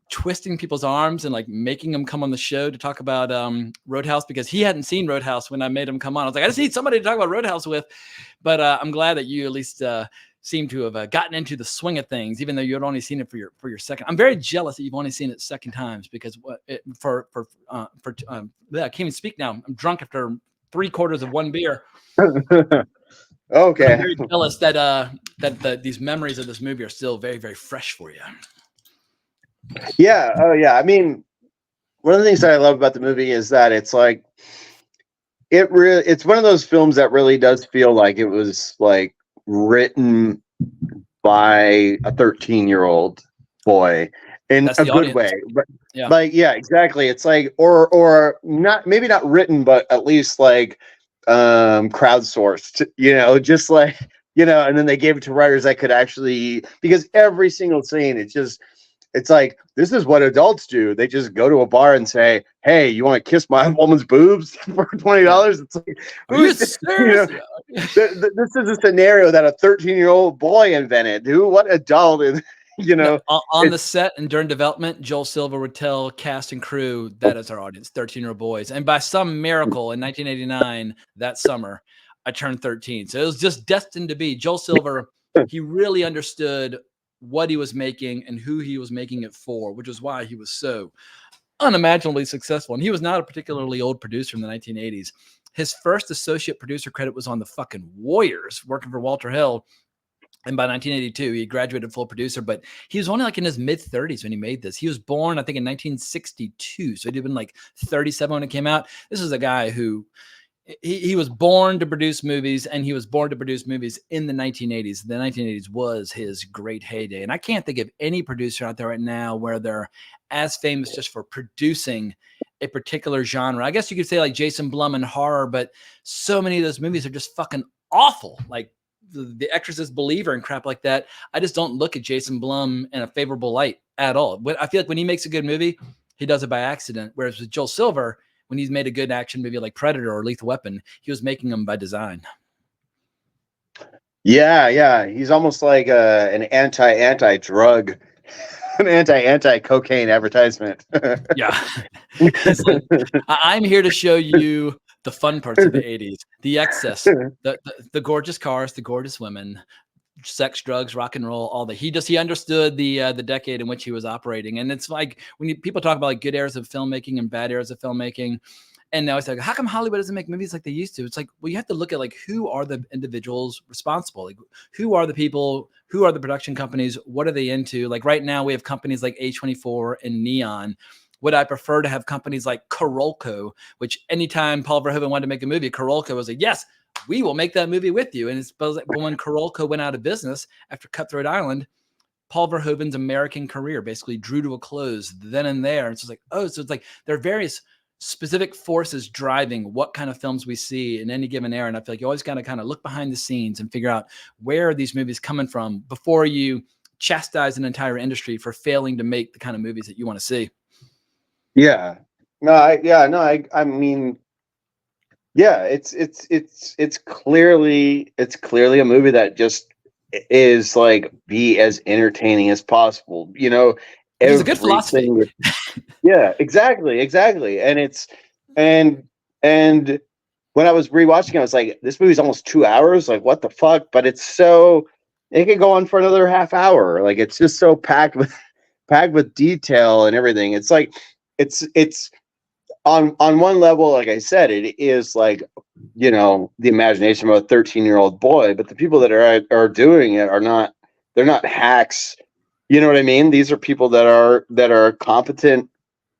twisting people's arms and like making them come on the show to talk about Roadhouse, because he hadn't seen Roadhouse when I made him come on. I was like, I just need somebody to talk about Roadhouse with. But I'm glad that you at least seem to have gotten into the swing of things, even though you had only seen it for your second. I'm very jealous that you've only seen it second times, because I can't even speak now. I'm drunk after 3/4 of one beer. Okay. I'm very jealous that these memories of this movie are still very, very fresh for you. Yeah. Oh, yeah. I mean, one of the things that I love about the movie is that it's like it's one of those films that really does feel like it was like written by a 13-year-old boy in a good way. But yeah. Like, yeah, exactly. It's like or not, maybe not written, but at least like crowdsourced, just like, and then they gave it to writers that could actually, because every single scene, it's like, this is what adults do. They just go to a bar and say, hey, you want to kiss my woman's boobs for $20? It's like, this is a scenario that a 13-year-old boy invented. What adult is, on the set and during development, Joel Silver would tell cast and crew, that is our audience, 13-year-old boys. And by some miracle in 1989, that summer, I turned 13. So it was just destined to be. Joel Silver, he really understood what he was making and who he was making it for, which is why he was so unimaginably successful. And he was not a particularly old producer in the 1980s. His first associate producer credit was on the fucking Warriors, working for Walter Hill. And by 1982, he graduated full producer, but he was only like in his mid-30s when he made this. He was born, I think, in 1962. So he'd have been like 37 when it came out. This is a guy who he was born to produce movies, and he was born to produce movies in the 1980s. The 1980s was his great heyday. And I can't think of any producer out there right now where they're as famous just for producing a particular genre. I guess you could say like Jason Blum in horror, but so many of those movies are just fucking awful. Like the Exorcist Believer and crap like that. I just don't look at Jason Blum in a favorable light at all. I feel like when he makes a good movie, he does it by accident. Whereas with Joel Silver, when he's made a good action movie like Predator or Lethal Weapon, he was making them by design. Yeah. He's almost like an anti-drug, an anti-cocaine advertisement. Yeah. Like, I'm here to show you the fun parts of the 80s, the excess, the gorgeous cars, the gorgeous women, sex, drugs, rock and roll, all that. He understood the decade in which he was operating. And it's like when people talk about like good eras of filmmaking and bad eras of filmmaking, and now it's like, how come Hollywood doesn't make movies like they used to? It's like, well, you have to look at like who are the individuals responsible? Like who are the people? Who are the production companies? What are they into? Like right now we have companies like A24 and Neon. Would I prefer to have companies like Carolco, which anytime Paul Verhoeven wanted to make a movie, Carolco was like, yes, we will make that movie with you. And it's like, but when Carolco went out of business after Cutthroat Island, Paul Verhoeven's American career basically drew to a close then and there. And so it's like, oh, so it's like there are various specific forces driving what kind of films we see in any given era. And I feel like you always got to kind of look behind the scenes and figure out where are these movies coming from before you chastise an entire industry for failing to make the kind of movies that you want to see. Yeah. I mean, yeah, it's clearly a movie that just is like be as entertaining as possible. You know, it's a good philosophy. Yeah, exactly. And when I was rewatching it, I was like, this movie's almost 2 hours. Like, what the fuck? But it could go on for another half hour. Like, it's just so packed with detail and everything. It's like it's on one level, like I said, it is like, you know, the imagination of a 13-year-old boy, but the people that are doing it they're not hacks. You know what I mean? These are people that are competent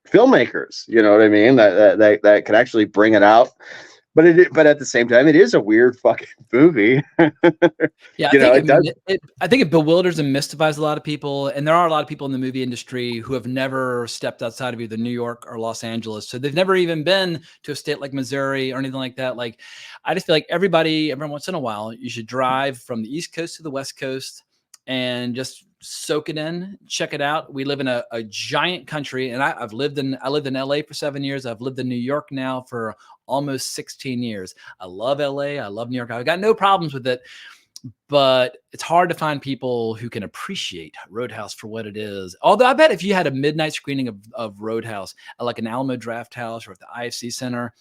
filmmakers. You know what I mean? That could actually bring it out. But at the same time, it is a weird fucking movie. Yeah, I think it bewilders and mystifies a lot of people. And there are a lot of people in the movie industry who have never stepped outside of either New York or Los Angeles. So they've never even been to a state like Missouri or anything like that. Like, I just feel like every once in a while, you should drive from the East Coast to the West Coast and just soak it in, check it out. We live in a giant country, and I lived in LA for 7 years. I've lived in New York now for almost 16 years. I love LA. I love New York. I've got no problems with it, but it's hard to find people who can appreciate Roadhouse for what it is. Although I bet if you had a midnight screening of Roadhouse at like an Alamo Draft House or at the IFC Center,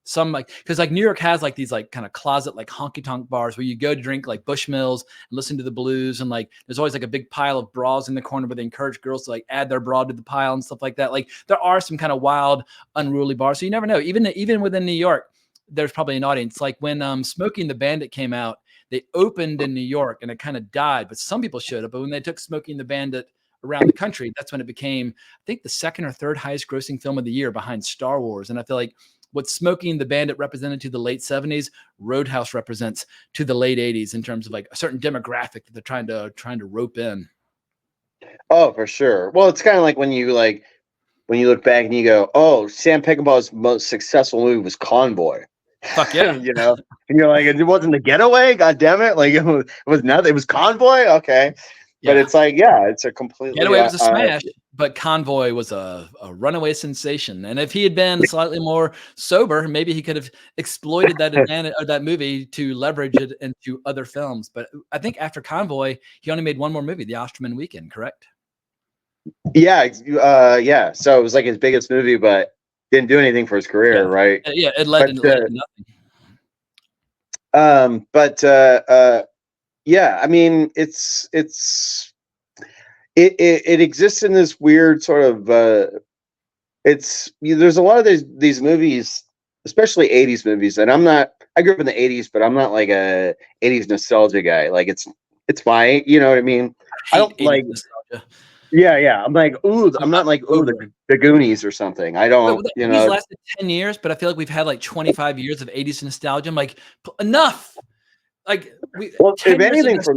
because like New York has like these like kind of closet like honky tonk bars where you go to drink like Bushmills and listen to the blues, and like there's always like a big pile of bras in the corner where they encourage girls to like add their bra to the pile and stuff like that. Like there are some kind of wild, unruly bars, so you never know. Even within New York, there's probably an audience. Like when Smokey and the Bandit came out, they opened in New York and it kind of died, but some people showed up. But when they took Smokey and the Bandit around the country, that's when it became, I think, the second or third highest grossing film of the year behind Star Wars. And I feel like what Smokey and the Bandit represented to the late 70s, Roadhouse represents to the late 80s in terms of like a certain demographic that they're trying to rope in. Oh, for sure. Well, it's kind of like when you look back and you go, oh, Sam Peckinpah's most successful movie was Convoy. Fuck yeah. You know, and you're like, it wasn't The Getaway, god damn it. Like it was nothing. It was Convoy. Okay. Yeah. But it's like, yeah, it's a completely Getaway was a smash, but Convoy was a runaway sensation. And if he had been slightly more sober, maybe he could have exploited that advantage or that movie to leverage it into other films. But I think after Convoy, he only made one more movie, The Osterman Weekend, correct? Yeah, yeah. So it was like his biggest movie, but didn't do anything for his career, right? Yeah, it led to nothing. Yeah, I mean, it exists in this weird sort of there's a lot of these movies, especially 80s movies, and I grew up in the 80s, but I'm not like a 80s nostalgia guy. Like it's fine, you know what I mean? I don't like nostalgia. Yeah. I'm like, I'm not like, the Goonies or something. I don't, you know. These lasted 10 years, but I feel like we've had like 25 years of 80s nostalgia. I'm like, enough. Like, if anything for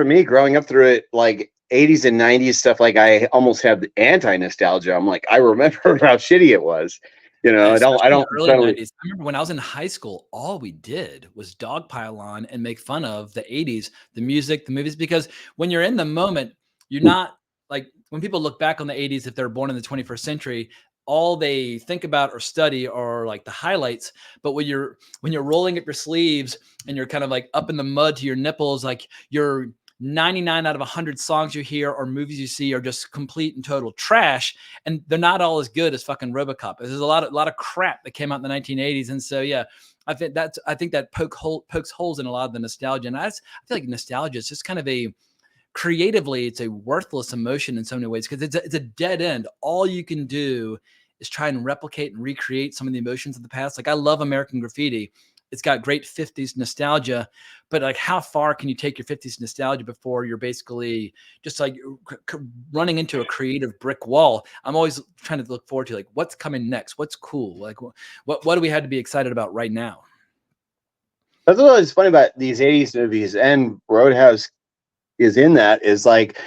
me, growing up through it, like 80s and 90s stuff, like I almost have the anti-nostalgia. I'm like, I remember how shitty it was. You know, I don't early 90s. I remember when I was in high school, all we did was dogpile on and make fun of the 80s, the music, the movies, because when you're in the moment, you're not like when people look back on the 80s, if they're born in the 21st century, all they think about or study are like the highlights. But when you're rolling up your sleeves and you're kind of like up in the mud to your nipples, like you're 99 out of 100 songs you hear or movies you see are just complete and total trash, and they're not all as good as fucking RoboCop. There's a lot of crap that came out in the 1980s, and so yeah, I think that pokes holes in a lot of the nostalgia. And I feel like nostalgia is just kind of creatively, it's a worthless emotion in so many ways, because it's a dead end. All you can do is try and replicate and recreate some of the emotions of the past. Like, I love American Graffiti. It's got great 50s nostalgia, but like, how far can you take your 50s nostalgia before you're basically just like running into a creative brick wall? I'm always trying to look forward to like, what's coming next? What's cool? Like, what do we have to be excited about right now? That's what was funny about these 80s movies, and Roadhouse is in that, is like,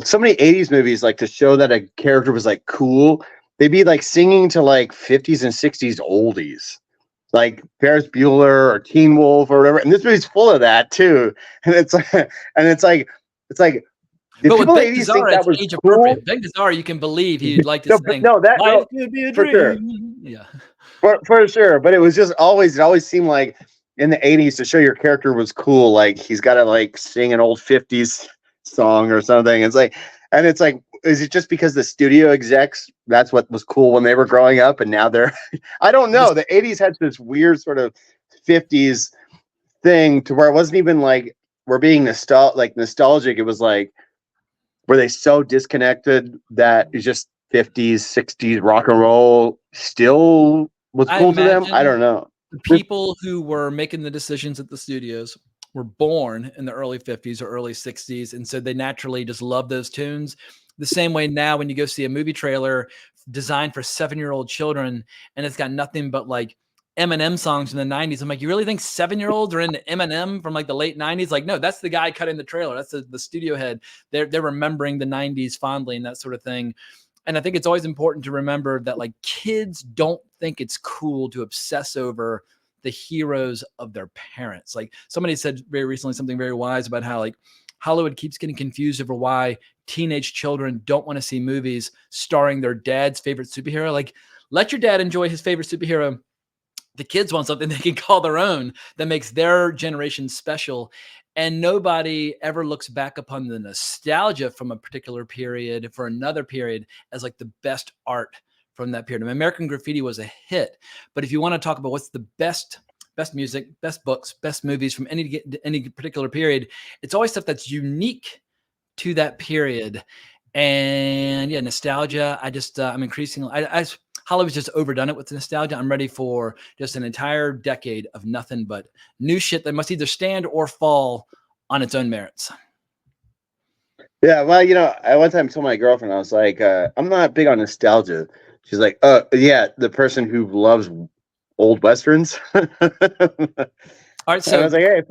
so many 80s movies, like, to show that a character was like cool, they'd be like singing to like 50s and 60s oldies, like Ferris Bueller or Teen Wolf or whatever. And this movie's full of that too. And it's like, did but people with in the 80s Ben think Gazzara, that it's was age cool? appropriate. Ben Gazzara, you can believe he'd like to sing. No, Life could be a for sure. dream. Yeah. For sure. But it was just always, it always seemed like in the 80s, to show your character was cool, like he's got to like sing an old 50s song or something. It's like, and it's like, is it just because the studio execs, that's what was cool when they were growing up, and now they're I don't know. The 80s had this weird sort of 50s thing to where it wasn't even like we're being nostalgic. It was like, were they so disconnected that it's just 50s, 60s rock and roll still was cool to them? I don't know. The people who were making the decisions at the studios were born in the early 50s or early 60s, and so they naturally just love those tunes. The same way now, when you go see a movie trailer designed for 7-year-old children and it's got nothing but like Eminem songs in the 90s, I'm like, you really think 7-year-olds are into Eminem from like the late 90s? Like, no, that's the guy cutting the trailer. That's the studio head. They're remembering the 90s fondly and that sort of thing. And I think it's always important to remember that like, kids don't think it's cool to obsess over the heroes of their parents. Like, somebody said very recently something very wise about how like Hollywood keeps getting confused over why teenage children don't want to see movies starring their dad's favorite superhero. Like, let your dad enjoy his favorite superhero. The kids want something they can call their own that makes their generation special. And nobody ever looks back upon the nostalgia from a particular period for another period as like the best art from that period. I mean, American Graffiti was a hit, but if you want to talk about what's the best music, best books, best movies from any particular period, it's always stuff that's unique to that period. And yeah, nostalgia. I'm increasingly, Hollywood's just overdone it with nostalgia. I'm ready for just an entire decade of nothing but new shit that must either stand or fall on its own merits. Yeah, well, I one time told my girlfriend, I was like, I'm not big on nostalgia. She's like, yeah, the person who loves old Westerns. All right, so I was like, hey,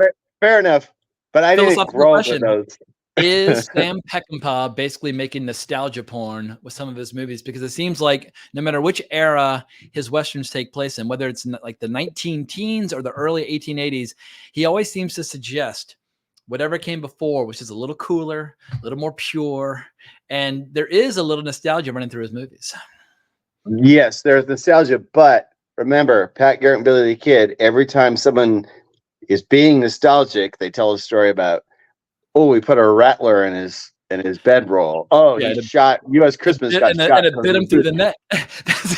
fair enough. But I didn't grow up with those. Is Sam Peckinpah basically making nostalgia porn with some of his movies? Because it seems like no matter which era his Westerns take place in, whether it's like the 19-teens or the early 1880s, he always seems to suggest whatever came before, which is a little cooler, a little more pure. And there is a little nostalgia running through his movies. Yes, there's nostalgia. But remember, Pat Garrett and Billy the Kid, every time someone is being nostalgic, they tell a story about, oh, we put a rattler in his bedroll. Oh, yeah, he shot U.S. Christmas got shot. And it bit him through the neck.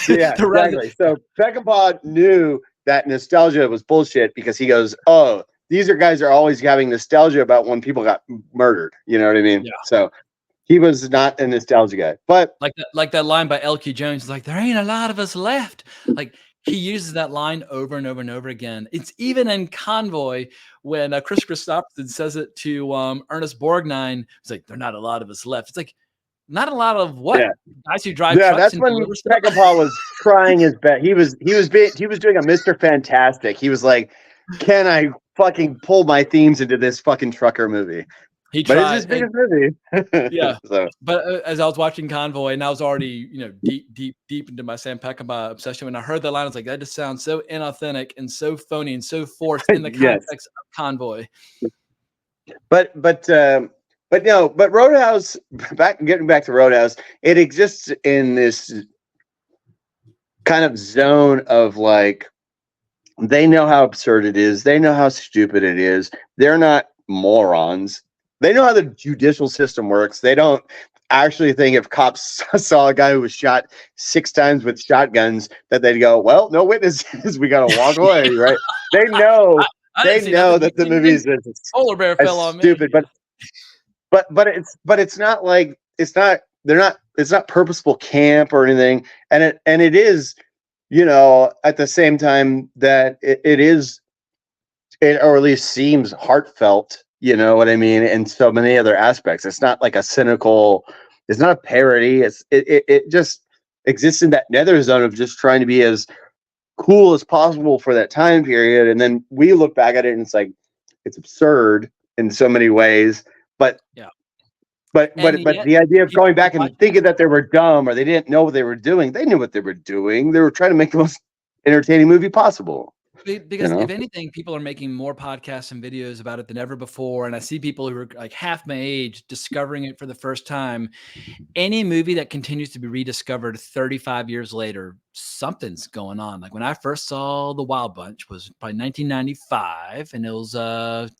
Yeah, exactly. So Peckinpah knew that nostalgia was bullshit because he goes, oh, these guys are always having nostalgia about when people got murdered. You know what I mean? Yeah. So he was not a nostalgia guy. But like that line by L.Q. Jones, like, there ain't a lot of us left. Like, he uses that line over and over and over again. It's even in Convoy when Chris Christopherson says it to Ernest Borgnine. It's like, there are not a lot of us left. It's like, not a lot of what? Yeah. Guys who drive trucks. That's when Peckinpah was trying his best. He was doing a Mr. Fantastic. He was like, can I fucking pull my themes into this fucking trucker movie? He tried. But it's his biggest movie. Yeah. So. But as I was watching Convoy, and I was already, deep into my Sam Peckinpah obsession, when I heard that line, I was like, that just sounds so inauthentic and so phony and so forced in the context of Convoy. But Roadhouse, getting back to Roadhouse, it exists in this kind of zone of like, they know how absurd it is. They know how stupid it is. They're not morons. They know how the judicial system works. They don't. actually think if cops saw a guy who was shot 6 times with shotguns, that they'd go, "Well, no witnesses. We got to walk away." Right? They know. I They didn't see know nothing. that the You movie is think polar bear as fell on me. stupid, but it's not like it's not purposeful camp or anything, and it is, at the same time that it or at least seems heartfelt, you know what I mean, in so many other aspects. It's not like it's not a parody. It just exists in that nether zone of just trying to be as cool as possible for that time period, and then we look back at it and it's like it's absurd in so many ways, but Yeah. but And yet the idea of people going back watch and thinking that they were dumb or they didn't know what they were doing, they knew what they were doing. They were trying to make the most entertaining movie possible. because if anything, people are making more podcasts and videos about it than ever before. And I see people who are like half my age discovering it for the first time. Any movie that continues to be rediscovered 35 years later, something's going on. Like when I first saw The Wild Bunch was probably 1995, and it was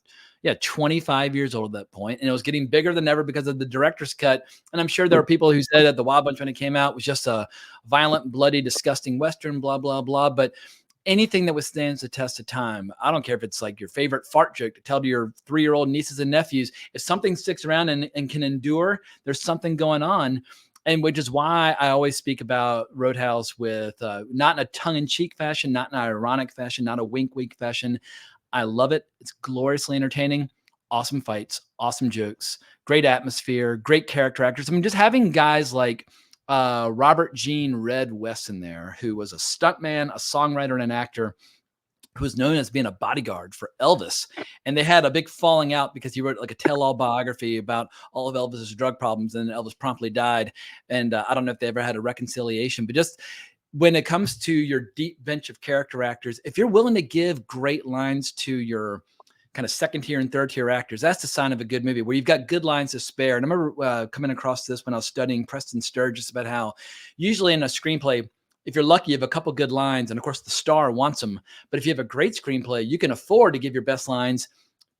25 years old at that point, and it was getting bigger than ever because of the director's cut. And I'm sure there are people who said that The Wild Bunch, when it came out, was just a violent, bloody, disgusting Western, blah, blah, blah. But anything that withstands the test of time, I don't care if it's like your favorite fart joke to tell to your 3-year-old nieces and nephews, if something sticks around and can endure, there's something going on. And which is why I always speak about Roadhouse with not in a tongue-in-cheek fashion, not in an ironic fashion, not a wink-wink fashion. I love it. It's gloriously entertaining, awesome fights, awesome jokes, great atmosphere, great character actors. I mean, just having guys like Robert Gene Red West in there, who was a stuntman, a songwriter, and an actor who was known as being a bodyguard for Elvis. And they had a big falling out because he wrote like a tell-all biography about all of Elvis's drug problems, and Elvis promptly died. And I don't know if they ever had a reconciliation, but just when it comes to your deep bench of character actors, if you're willing to give great lines to your kind of second tier and third tier actors, that's the sign of a good movie where you've got good lines to spare. And I remember coming across this when I was studying Preston Sturges about how usually in a screenplay, if you're lucky, you have a couple good lines, and of course the star wants them. But if you have a great screenplay, you can afford to give your best lines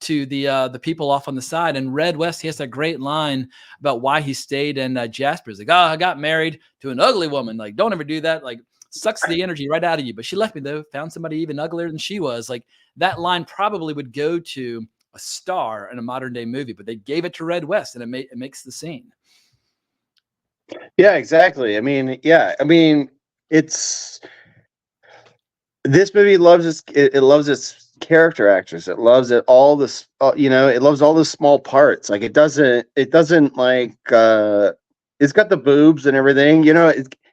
to the people off on the side. And Red West, he has that great line about why he stayed in Jasper's. Like, "Oh, I got married to an ugly woman. Like, don't ever do that. Like, sucks the energy right out of you. But she left me though, found somebody even uglier than she was." Like, that line probably would go to a star in a modern day movie, but they gave it to Red West, and it makes the scene. Yeah, exactly. I mean, it's this movie loves it loves its character actors. It loves it all this, it loves all the small parts. Like it doesn't like it's got the boobs and everything.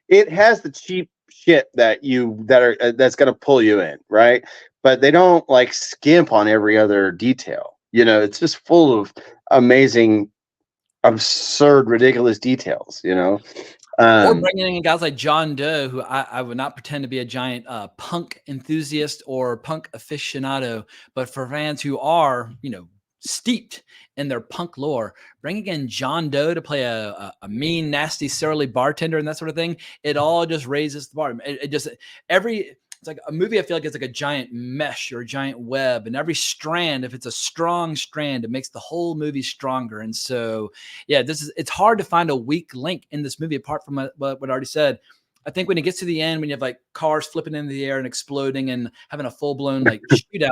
It has the cheap shit that's gonna pull you in, right? But they don't like skimp on every other detail. It's just full of amazing, absurd, ridiculous details. Or bringing in guys like John Doe, who I would not pretend to be a giant punk enthusiast or punk aficionado, but for fans who are, steeped in their punk lore, bringing in John Doe to play a mean, nasty, surly bartender and that sort of thing, it all just raises the bar. It's like a movie, I feel like it's like a giant mesh or a giant web, and every strand, if it's a strong strand, it makes the whole movie stronger. And so, yeah, it's hard to find a weak link in this movie apart from what I already said. I think when it gets to the end, when you have like cars flipping into the air and exploding and having a full blown like shootout,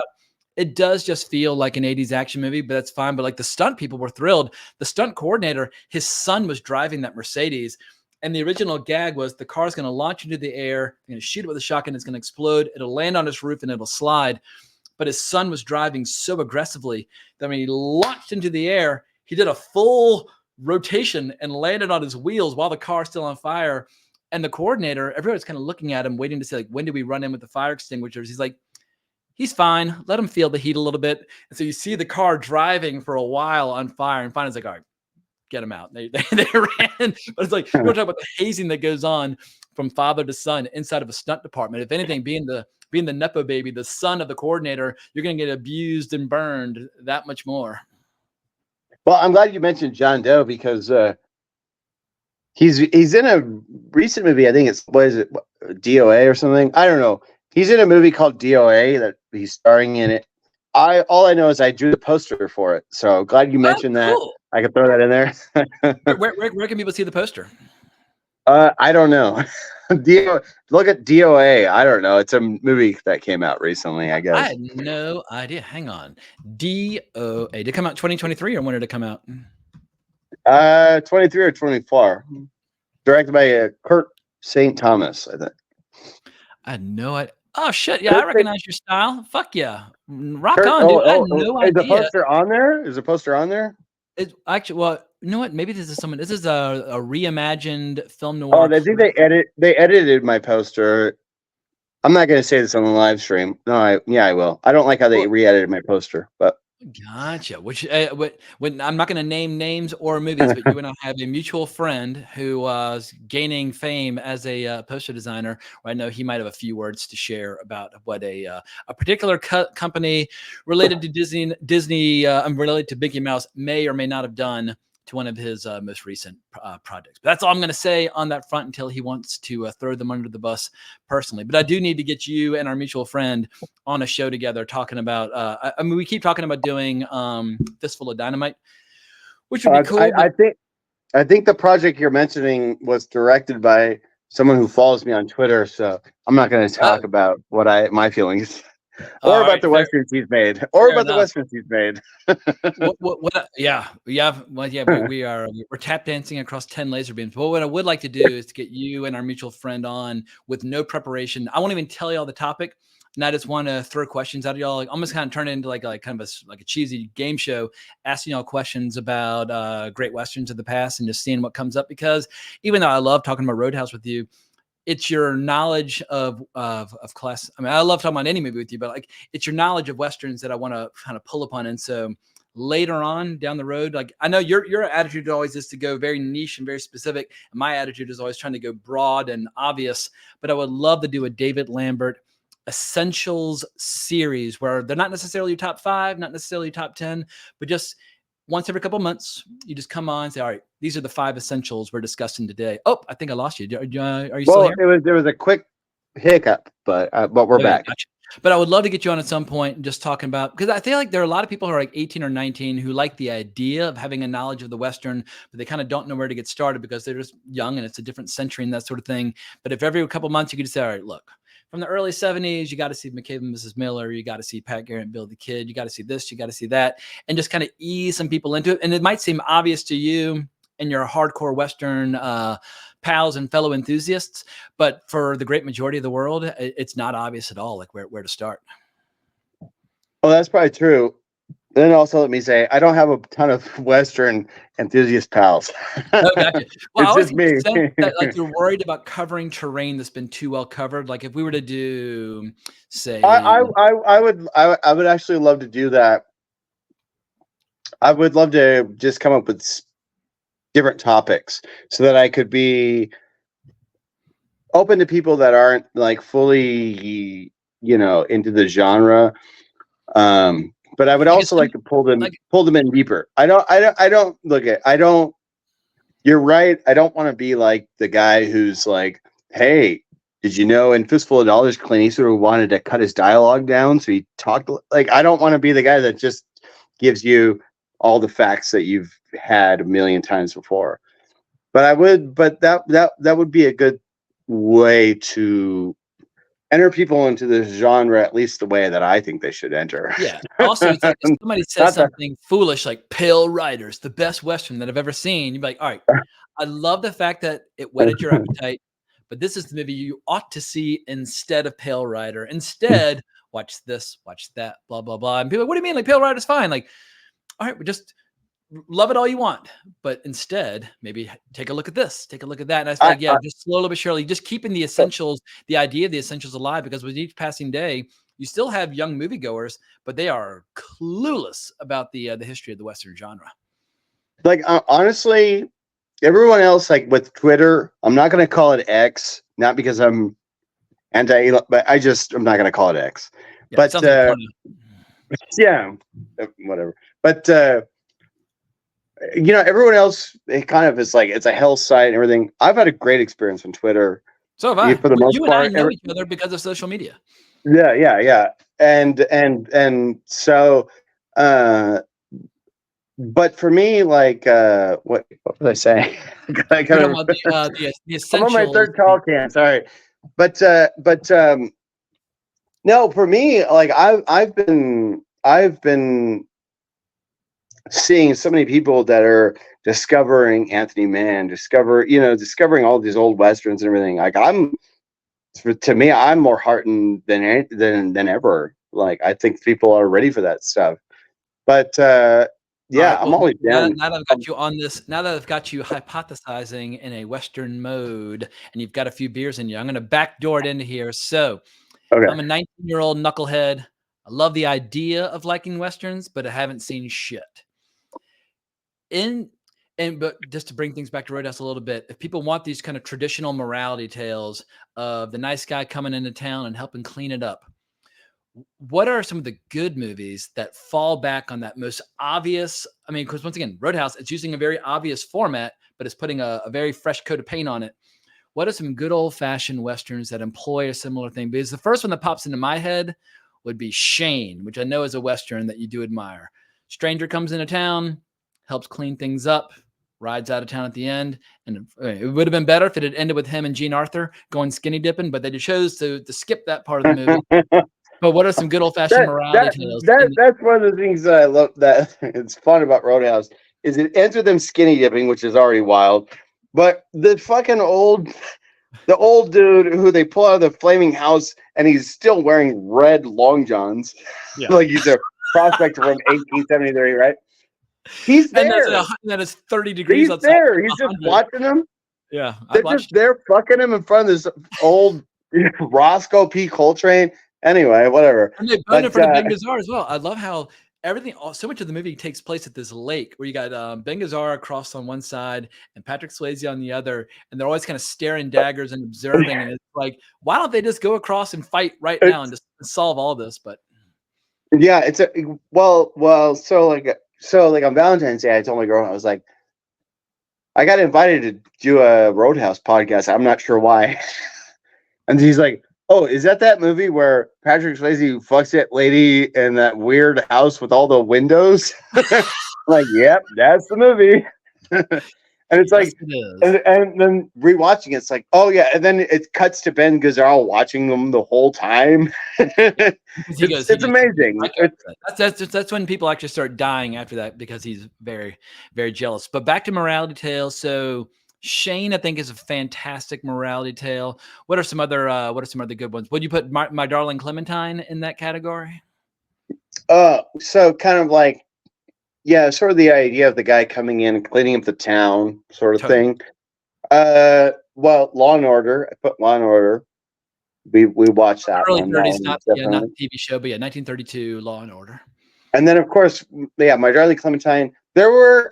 it does just feel like an 80s action movie, but that's fine. But like the stunt people were thrilled. The stunt coordinator, his son was driving that Mercedes. And the original gag was the car's going to launch into the air, going to shoot it with a shotgun, it's going to explode, it'll land on his roof, and it'll slide. But his son was driving so aggressively that when he launched into the air, he did a full rotation and landed on his wheels while the car's still on fire. And the coordinator, everybody's kind of looking at him, waiting to say, like, when do we run in with the fire extinguishers? He's like, he's fine. Let him feel the heat a little bit. And so you see the car driving for a while on fire, and finally it's like, all right, get them out. They ran. But it's like, you want to talk about the hazing that goes on from father to son inside of a stunt department. If anything, being the Nepo baby, the son of the coordinator, you're going to get abused and burned that much more. Well, I'm glad you mentioned John Doe because he's in a recent movie. I think it's, what is it, DOA or something? I don't know. He's in a movie called DOA that he's starring in it. All I know is I drew the poster for it. So glad you mentioned that. Cool. I could throw that in there. Where can people see the poster? I don't know. Look at DOA. I don't know. It's a movie that came out recently, I I guess. had no idea. Hang on. DOA. Did it come out 2023 or when did it come out? 23 or 24. Directed by Kurt St. Thomas, I think. I had no idea. Oh shit! Yeah, I recognize your style. Fuck yeah, rock on, dude. I had no is the idea. poster on there? Is the poster on there? It's actually, well, you know what? Maybe this is someone. This is a reimagined film noir. Oh, I think they edited my poster. I'm not going to say this on the live stream. No, I will. I don't like how they re-edited my poster, but Gotcha. Which when I'm not going to name names or movies, but you and I have a mutual friend who was gaining fame as a poster designer. I know he might have a few words to share about what a particular company related to Disney related to Mickey Mouse may or may not have done to one of his most recent projects. But that's all I'm going to say on that front until he wants to throw them under the bus personally. But I do need to get you and our mutual friend on a show together talking about, I mean, we keep talking about doing Fistful of Dynamite, which would be cool. I think the project you're mentioning was directed by someone who follows me on Twitter. So I'm not going to talk about my feelings. Or about the westerns he's made. Or about the westerns he's made. We're tap dancing across 10 laser beams. But what I would like to do is to get you and our mutual friend on with no preparation. I won't even tell y'all the topic. And I just want to throw questions out of y'all, like almost kind of turn it into like kind of a cheesy game show, asking y'all questions about great westerns of the past and just seeing what comes up. Because even though I love talking about Roadhouse with you, it's your knowledge of class. I mean, I love talking about any movie with you, but like it's your knowledge of westerns that I want to kind of pull upon. And so later on down the road, like I know your attitude always is to go very niche and very specific. And my attitude is always trying to go broad and obvious. But I would love to do a David Lambert Essentials series where they're not necessarily your top 5, not necessarily your top 10, but just once every couple of months, you just come on and say, all right, these are the 5 essentials we're discussing today. Oh, I think I lost you. Are you still here? There was a quick hiccup, but we're back. Gotcha. But I would love to get you on at some point and just talking about, because I feel like there are a lot of people who are like 18 or 19 who like the idea of having a knowledge of the Western, but they kind of don't know where to get started because they're just young and it's a different century and that sort of thing. But if every couple of months you could just say, all right, look, from the early 70s, you got to see McCabe and Mrs. Miller. You got to see Pat Garrett and Bill the Kid. You got to see this. You got to see that. And just kind of ease some people into it. And it might seem obvious to you and your hardcore Western pals and fellow enthusiasts. But for the great majority of the world, it's not obvious at all, like where to start. Well, that's probably true. Then also let me say, I don't have a ton of Western enthusiast pals. Oh, gotcha. Well, it's just me. That, like you're worried about covering terrain that's been too well covered. Like if we were to do, say, I would actually love to do that. I would love to just come up with different topics so that I could be open to people that aren't like fully, into the genre. But I would also like to pull them in deeper. You're right. I don't want to be like the guy who's like, hey, did you know in Fistful of Dollars, Clint Eastwood wanted to cut his dialogue down. So he talked like, I don't want to be the guy that just gives you all the facts that you've had a million times before. But that would be a good way to enter people into this genre, at least the way that I think they should enter. Yeah. Also, it's like if somebody says something foolish like Pale Riders, the best Western that I've ever seen, you'd be like, all right, I love the fact that it whetted your appetite, but this is the movie you ought to see instead of Pale Rider. Instead, watch this, watch that, blah, blah, blah. And people are like, what do you mean? Like Pale Rider's fine. Like, all right, we just love it all you want, but instead maybe take a look at this, take a look at that. And I feel like, just slowly but surely, just keeping the essentials, the idea of the essentials alive, because with each passing day, you still have young moviegoers, but they are clueless about the history of the Western genre. Like, honestly, everyone else, like with Twitter, I'm not going to call it X, not because I'm anti-Elon, but I'm not going to call it X. Yeah, but yeah, whatever. But everyone else, it kind of is like it's a hell site and everything. I've had a great experience on Twitter. So have I. For the most part, and I know each other because of social media. Yeah. And so but for me, like, what was I saying? I You're talking kind about of, the I'm on my essentials. third tall can. Sorry, but no, for me, like I've been seeing so many people that are discovering Anthony Mann, discovering all these old westerns and everything. Like to me, I'm more heartened than ever. Like I think people are ready for that stuff. But All yeah, right. I'm Well, always down. now that I've got you on this, now that I've got you hypothesizing in a Western mode, and you've got a few beers in you, I'm going to backdoor it into here. So, I'm Okay. a 19-year-old knucklehead. I love the idea of liking westerns, but I haven't seen shit. In but just to bring things back to Roadhouse a little bit, if people want these kind of traditional morality tales of the nice guy coming into town and helping clean it up, what are some of the good movies that fall back on that most obvious? I mean, because once again, Roadhouse, it's using a very obvious format, but it's putting a very fresh coat of paint on it. What are some good old fashioned westerns that employ a similar thing? Because the first one that pops into my head would be Shane, which I know is a western that you do admire. Stranger comes into town, helps clean things up, rides out of town at the end, and it would have been better if it had ended with him and Gene Arthur going skinny dipping, but they chose to skip that part of the movie. But what are some good old fashioned that morality that tales? that's one of the things that I love that it's fun about Roadhouse is it ends with them skinny dipping, which is already wild. But the old dude who they pull out of the flaming house and he's still wearing red long johns, Yeah. like he's a prospect from 1873, right? He's And there. that is 30 degrees He's outside. there. He's just 100. watching them. Yeah, I They're just watched it. there fucking him in front of this old Roscoe P. Coltrane. Anyway, whatever. And they boned in But front of Ben Gazzara as well. I love how so much of the movie takes place at this lake where you got Ben Gazzara across on one side and Patrick Swayze on the other, and they're always kind of staring daggers and observing. And it's like, why don't they just go across and fight right now and just solve all this? But yeah, it's a well. So like on Valentine's Day, I told my girl I was like, I got invited to do a Roadhouse podcast. I'm not sure why. And she's like, "Oh, is that movie where Patrick Swayze fucks that lady in that weird house with all the windows?" I'm like, "Yep, that's the movie." And it's yes, like, it is. and then rewatching it's like, oh yeah, and then it cuts to Ben Gazzara watching them the whole time. Because It's he goes amazing. psycho after that. That's when people actually start dying after that because he's very, very jealous. But back to morality tales. So Shane, I think, is a fantastic morality tale. What are some other good ones? Would you put My Darling Clementine in that category? So kind of like, yeah, sort of the idea of the guy coming in and cleaning up the town, sort of Totally. thing. Well, Law and Order. I put Law and Order. We watched that Early one. That 30s, one was not definitely. the TV show, but yeah, 1932 Law and Order. And then of course, yeah, My Darling Clementine. There were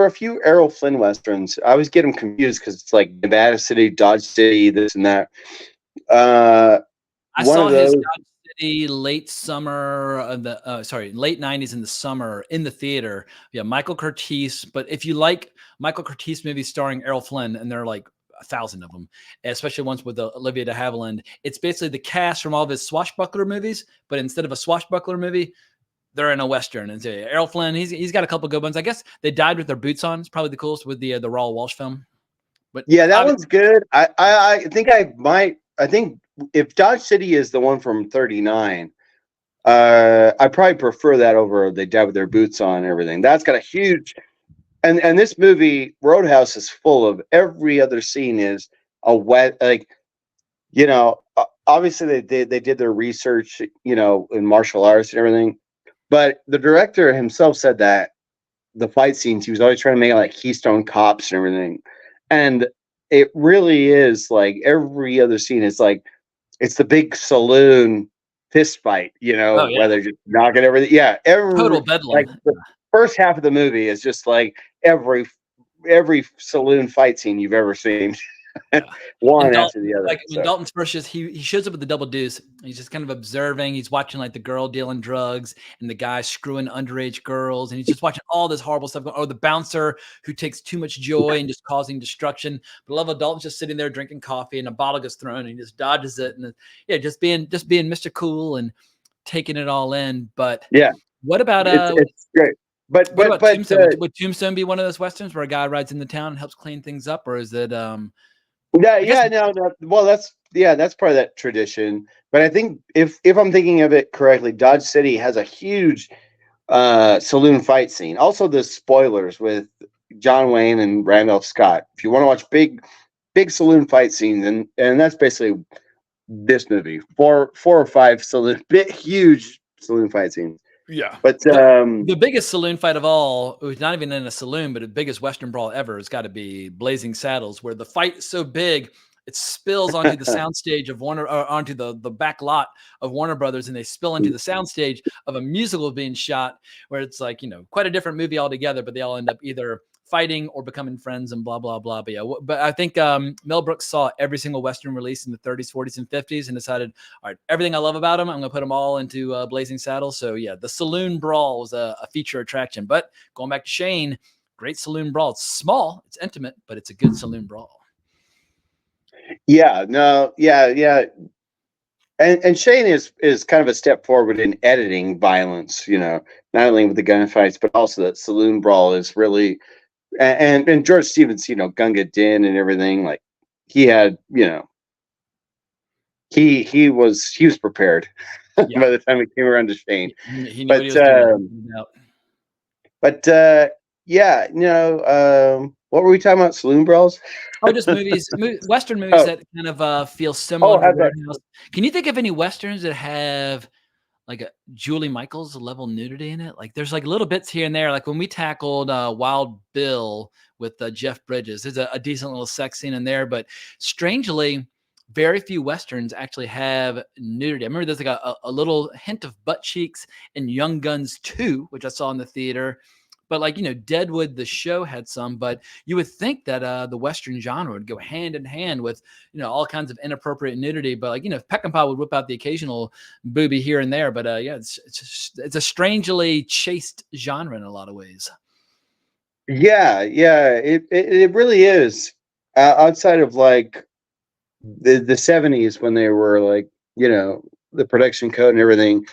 a few Errol Flynn westerns. I always get them confused because it's like Nevada City, Dodge City, this and that. I One saw of his those. Dodge City late summer of the late 90s in the summer in the theater. Yeah, Michael Curtiz. But if you like Michael Curtiz movies starring Errol Flynn, and there are like 1,000 of them, especially ones with Olivia de Havilland, it's basically the cast from all of his swashbuckler movies, but instead of a swashbuckler movie, they're in a western. And so Errol Flynn, he's got a couple good ones. I guess They Died with Their Boots On. It's probably the coolest with the Raoul Walsh film. But Yeah, that one's good. I think I might. I think if Dodge City is the one from '39, I probably prefer that over They Died with Their Boots On and everything. That's got a huge. And this movie Roadhouse is full of every other scene is a wet, like, obviously they did their research, in martial arts and everything, but the director himself said that the fight scenes he was always trying to make it like Keystone Cops and everything, and it really is like every other scene is like it's the big saloon fist fight, Oh yeah, where they're just knocking everything. Yeah, total bedlam. like the first half of the movie is just like every saloon fight scene you've ever seen, Yeah. And one after Dalton, the other. like when So Dalton's first, he shows up with the double deuce. He's just kind of observing. He's watching like the girl dealing drugs and the guy screwing underage girls, and he's just watching all this horrible stuff. Or the bouncer who takes too much joy and just causing destruction. But I love how Dalton's just sitting there drinking coffee, and a bottle gets thrown, and he just dodges it, and yeah, just being Mr. Cool and taking it all in. But yeah, what about it's great. But What about but Tombstone? Would Tombstone be one of those westerns where a guy rides in the town and helps clean things up, or is it? yeah, I guess no. Well, that's part of that tradition. But I think if I'm thinking of it correctly, Dodge City has a huge saloon fight scene. Also, the spoilers with John Wayne and Randolph Scott. If you want to watch big saloon fight scenes, and that's basically this movie. Four or five huge saloon fight scenes. yeah. But The biggest saloon fight of all, it was not even in a saloon, but the biggest Western brawl ever has got to be Blazing Saddles, where the fight is so big it spills onto the soundstage of Warner, or onto the back lot of Warner Brothers, and they spill into the soundstage of a musical being shot, where it's like, quite a different movie altogether, but they all end up either fighting or becoming friends and blah, blah, blah. But yeah, but I think Mel Brooks saw every single Western release in the 30s, 40s, and 50s and decided, all right, everything I love about them, I'm going to put them all into Blazing Saddles. So yeah, the saloon brawl was a feature attraction. But going back to Shane, great saloon brawl. It's small, it's intimate, but it's a good saloon brawl. yeah, no, yeah. And Shane is kind of a step forward in editing violence, not only with the gunfights, but also that saloon brawl is really, and George Stevens, Gunga Din and everything, like he had, he was prepared Yeah. by the time it came around to Shane. He knew what he was doing. But yeah, what were we talking about? Saloon brawls? Oh, just movies, Western movies that kind of feel similar to Roadhouse. Can you think of any Westerns that have like a Julie Michaels level nudity in it? Like there's like little bits here and there. Like when we tackled Wild Bill with Jeff Bridges, there's a decent little sex scene in there. But strangely, very few Westerns actually have nudity. I remember there's like a little hint of butt cheeks in Young Guns 2, which I saw in the theater. But like, Deadwood, the show had some, but you would think that the Western genre would go hand in hand with, all kinds of inappropriate nudity. But like, Peckinpah would whip out the occasional booby here and there. But yeah, it's a strangely chaste genre in a lot of ways. Yeah, it really is. Outside of like the 70s when they were like, the production code and everything.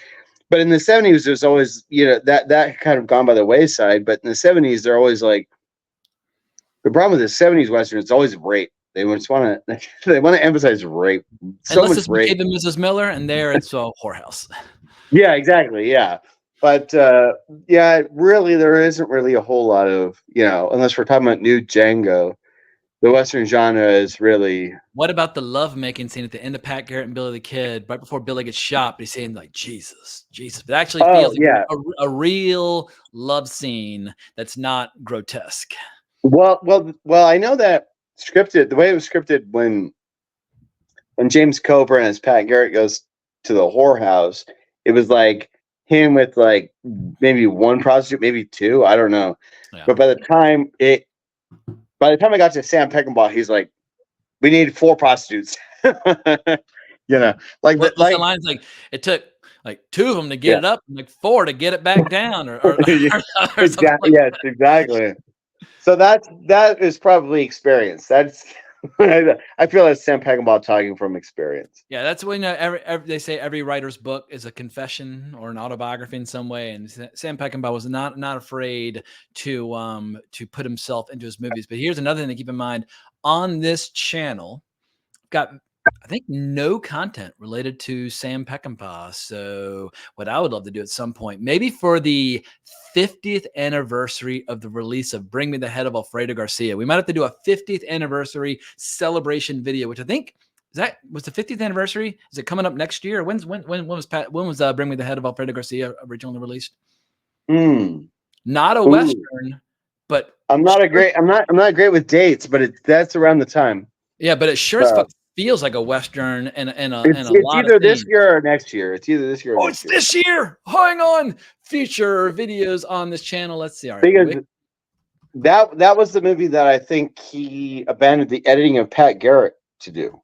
But in the 70s, there's always, that kind of gone by the wayside. But in the 70s, they're always like, the problem with the 70s Western, it's always rape. They just want to emphasize rape. So Unless much it's rape. McCabe and Mrs. Miller, and there it's a whorehouse. Yeah, exactly. Yeah. But yeah, really, there isn't really a whole lot of, unless we're talking about new Django, the Western genre is really. What about the lovemaking scene at the end of Pat Garrett and Billy the Kid, right before Billy gets shot? But he's saying like, Jesus. It actually feels like a real love scene that's not grotesque. Well, I know that scripted, the way it was scripted when James Coburn as Pat Garrett goes to the whorehouse, it was like him with like maybe one prostitute, maybe two, I don't know. Yeah. But by the time I got to Sam Peckinpah, he's like, we need 4 prostitutes. Like the line's like, it took like 2 of them to get it up, and like 4 to get it back down, or exactly. Yes, exactly. So that is probably experience. That's I feel that's Sam Peckinpah talking from experience. Yeah, that's when they say every writer's book is a confession or an autobiography in some way, and Sam Peckinpah was not afraid to put himself into his movies. But here's another thing to keep in mind: on this channel, got I think no content related to Sam Peckinpah. So what I would love to do at some point, maybe for the 50th anniversary of the release of Bring Me the Head of Alfredo Garcia, we might have to do a 50th anniversary celebration video, which I think was the 50th anniversary. Is it coming up next year? When was Bring Me the Head of Alfredo Garcia originally released? Not a Western, but I'm not great with dates, but that's around the time. Yeah, but it sure as fuck feels like a Western and it's either this year or next year. It's either this year or next year. This year. Hang on. Future videos on this channel. Let's see. All right. Because that was the movie that I think he abandoned the editing of Pat Garrett to do.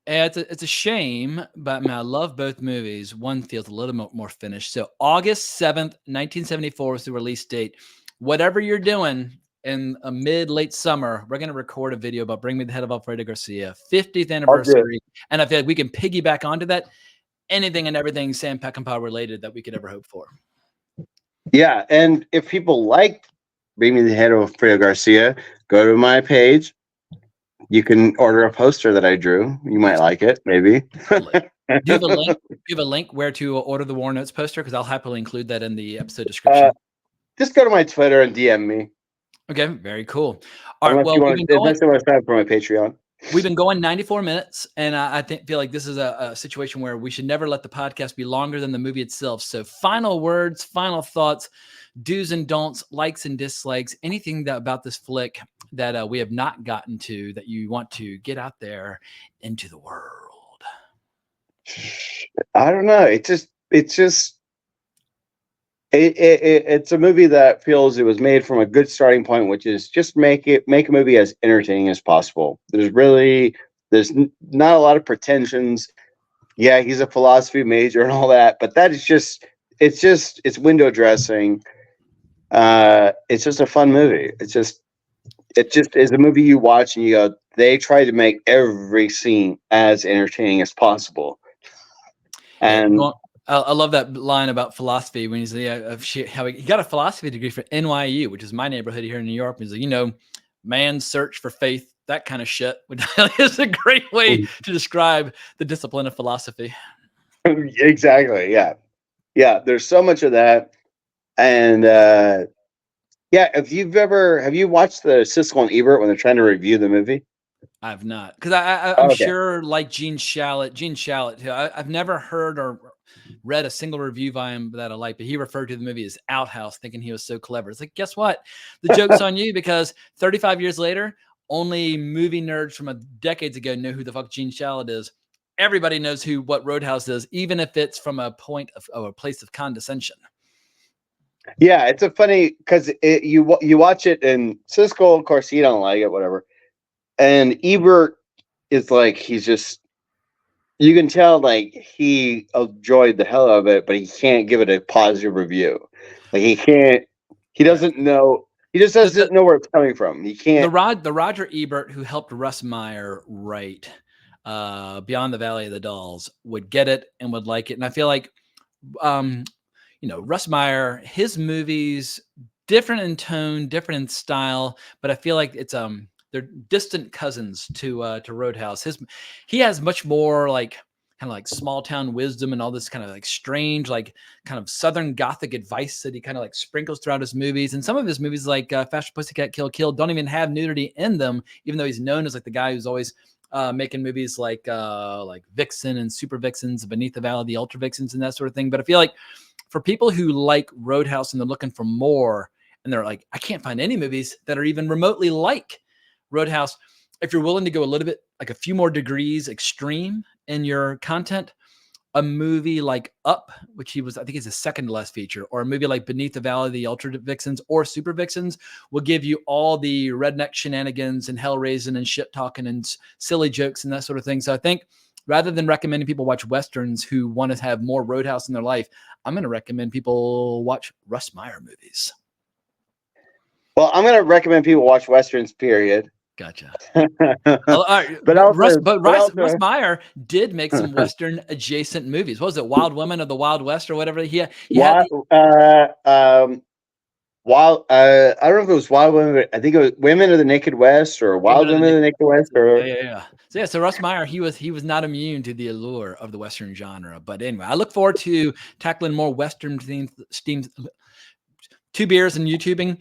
It's a shame, but I love both movies. One feels a little more finished. So August 7th, 1974 was the release date. Whatever you're doing in a late summer, we're going to record a video about Bring Me the Head of Alfredo Garcia, 50th anniversary. And I feel like we can piggyback onto that. Anything and everything Sam Peckinpah related that we could ever hope for. Yeah, and if people like Bring Me the Head of Fredo Garcia, go to my page. You can order a poster that I drew. You might like it, maybe. Do you have a link? Do you have a link where to order the War Notes poster? Because I'll happily include that in the episode description. Just go to my Twitter and DM me. Okay, very cool. All right, Unless well, you want to sign up for my Patreon. We've been going 94 minutes, and I feel like this is a situation where we should never let the podcast be longer than the movie itself. So final words, final thoughts, do's and don'ts, likes and dislikes, anything about this flick that we have not gotten to that you want to get out there into the world. I don't know. It's a movie that feels it was made from a good starting point, which is just make a movie as entertaining as possible. There's not a lot of pretensions. Yeah, he's a philosophy major and all that, but that is it's window dressing. It's just a fun movie. It just is a movie you watch and you go, they try to make every scene as entertaining as possible. And I love that line about philosophy when he's how he got a philosophy degree from NYU, which is my neighborhood here in New York. He's like, man's search for faith, that kind of shit, which is a great way to describe the discipline of philosophy. Exactly. Yeah. There's so much of that, and have you watched the Siskel and Ebert when they're trying to review the movie? I've not, because I'm sure, like Gene Shalit, I've never heard or read a single review by him that I like, but he referred to the movie as Outhouse, thinking he was so clever. It's like, guess what? The joke's on you, because 35 years later, only movie nerds from decades ago know who the fuck Gene Shalit is. Everybody knows what Roadhouse is, even if it's from a point of a place of condescension. Yeah, it's a funny, because you watch it, and Siskel, of course, he don't like it, whatever. And Ebert is like, you can tell like he enjoyed the hell out of it, but he can't give it a positive review. Like he doesn't know. He just doesn't know where it's coming from. He can't. The Roger Ebert who helped Russ Meyer write Beyond the Valley of the Dolls would get it and would like it. And I feel like, Russ Meyer, his movies, different in tone, different in style, but I feel like it's they're distant cousins to Roadhouse. He has much more like kind of like small town wisdom and all this kind of like strange, like kind of Southern Gothic advice that he kind of like sprinkles throughout his movies. And some of his movies, like Faster Pussycat Kill Kill, don't even have nudity in them, even though he's known as like the guy who's always making movies like Vixen and Super Vixens, Beneath the Valley, the Ultra Vixens, and that sort of thing. But I feel like for people who like Roadhouse and they're looking for more, and they're like, I can't find any movies that are even remotely like Roadhouse, if you're willing to go a little bit, like a few more degrees extreme in your content, a movie like Up, which I think he's his second to last feature, or a movie like Beneath the Valley, the Ultra Vixens, or Super Vixens will give you all the redneck shenanigans and hell raising and shit talking and silly jokes and that sort of thing. So I think rather than recommending people watch Westerns who want to have more Roadhouse in their life, I'm going to recommend people watch Russ Meyer movies. Well, I'm going to recommend people watch Westerns, period. Gotcha. All right. But Russ Meyer did make some Western adjacent movies. What was it? Wild Women of the Wild West or whatever. I don't know if it was Wild Women. I think it was Women of the Naked West or Wild Women of the Naked West. So Russ Meyer, he was not immune to the allure of the Western genre. But anyway, I look forward to tackling more Western themes. 2 beers and YouTubing.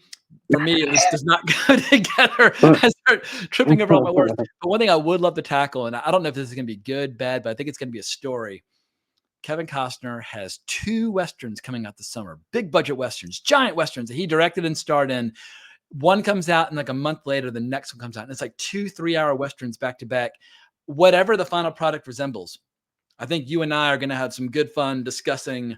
For me, it does not go together. I start tripping over all my words. But one thing I would love to tackle, and I don't know if this is going to be good, bad, but I think it's going to be a story. Kevin Costner has 2 Westerns coming out this summer. Big budget Westerns, giant Westerns that he directed and starred in. One comes out and like a month later, the next one comes out. And it's like 2 3-hour Westerns back to back. Whatever the final product resembles, I think you and I are going to have some good fun discussing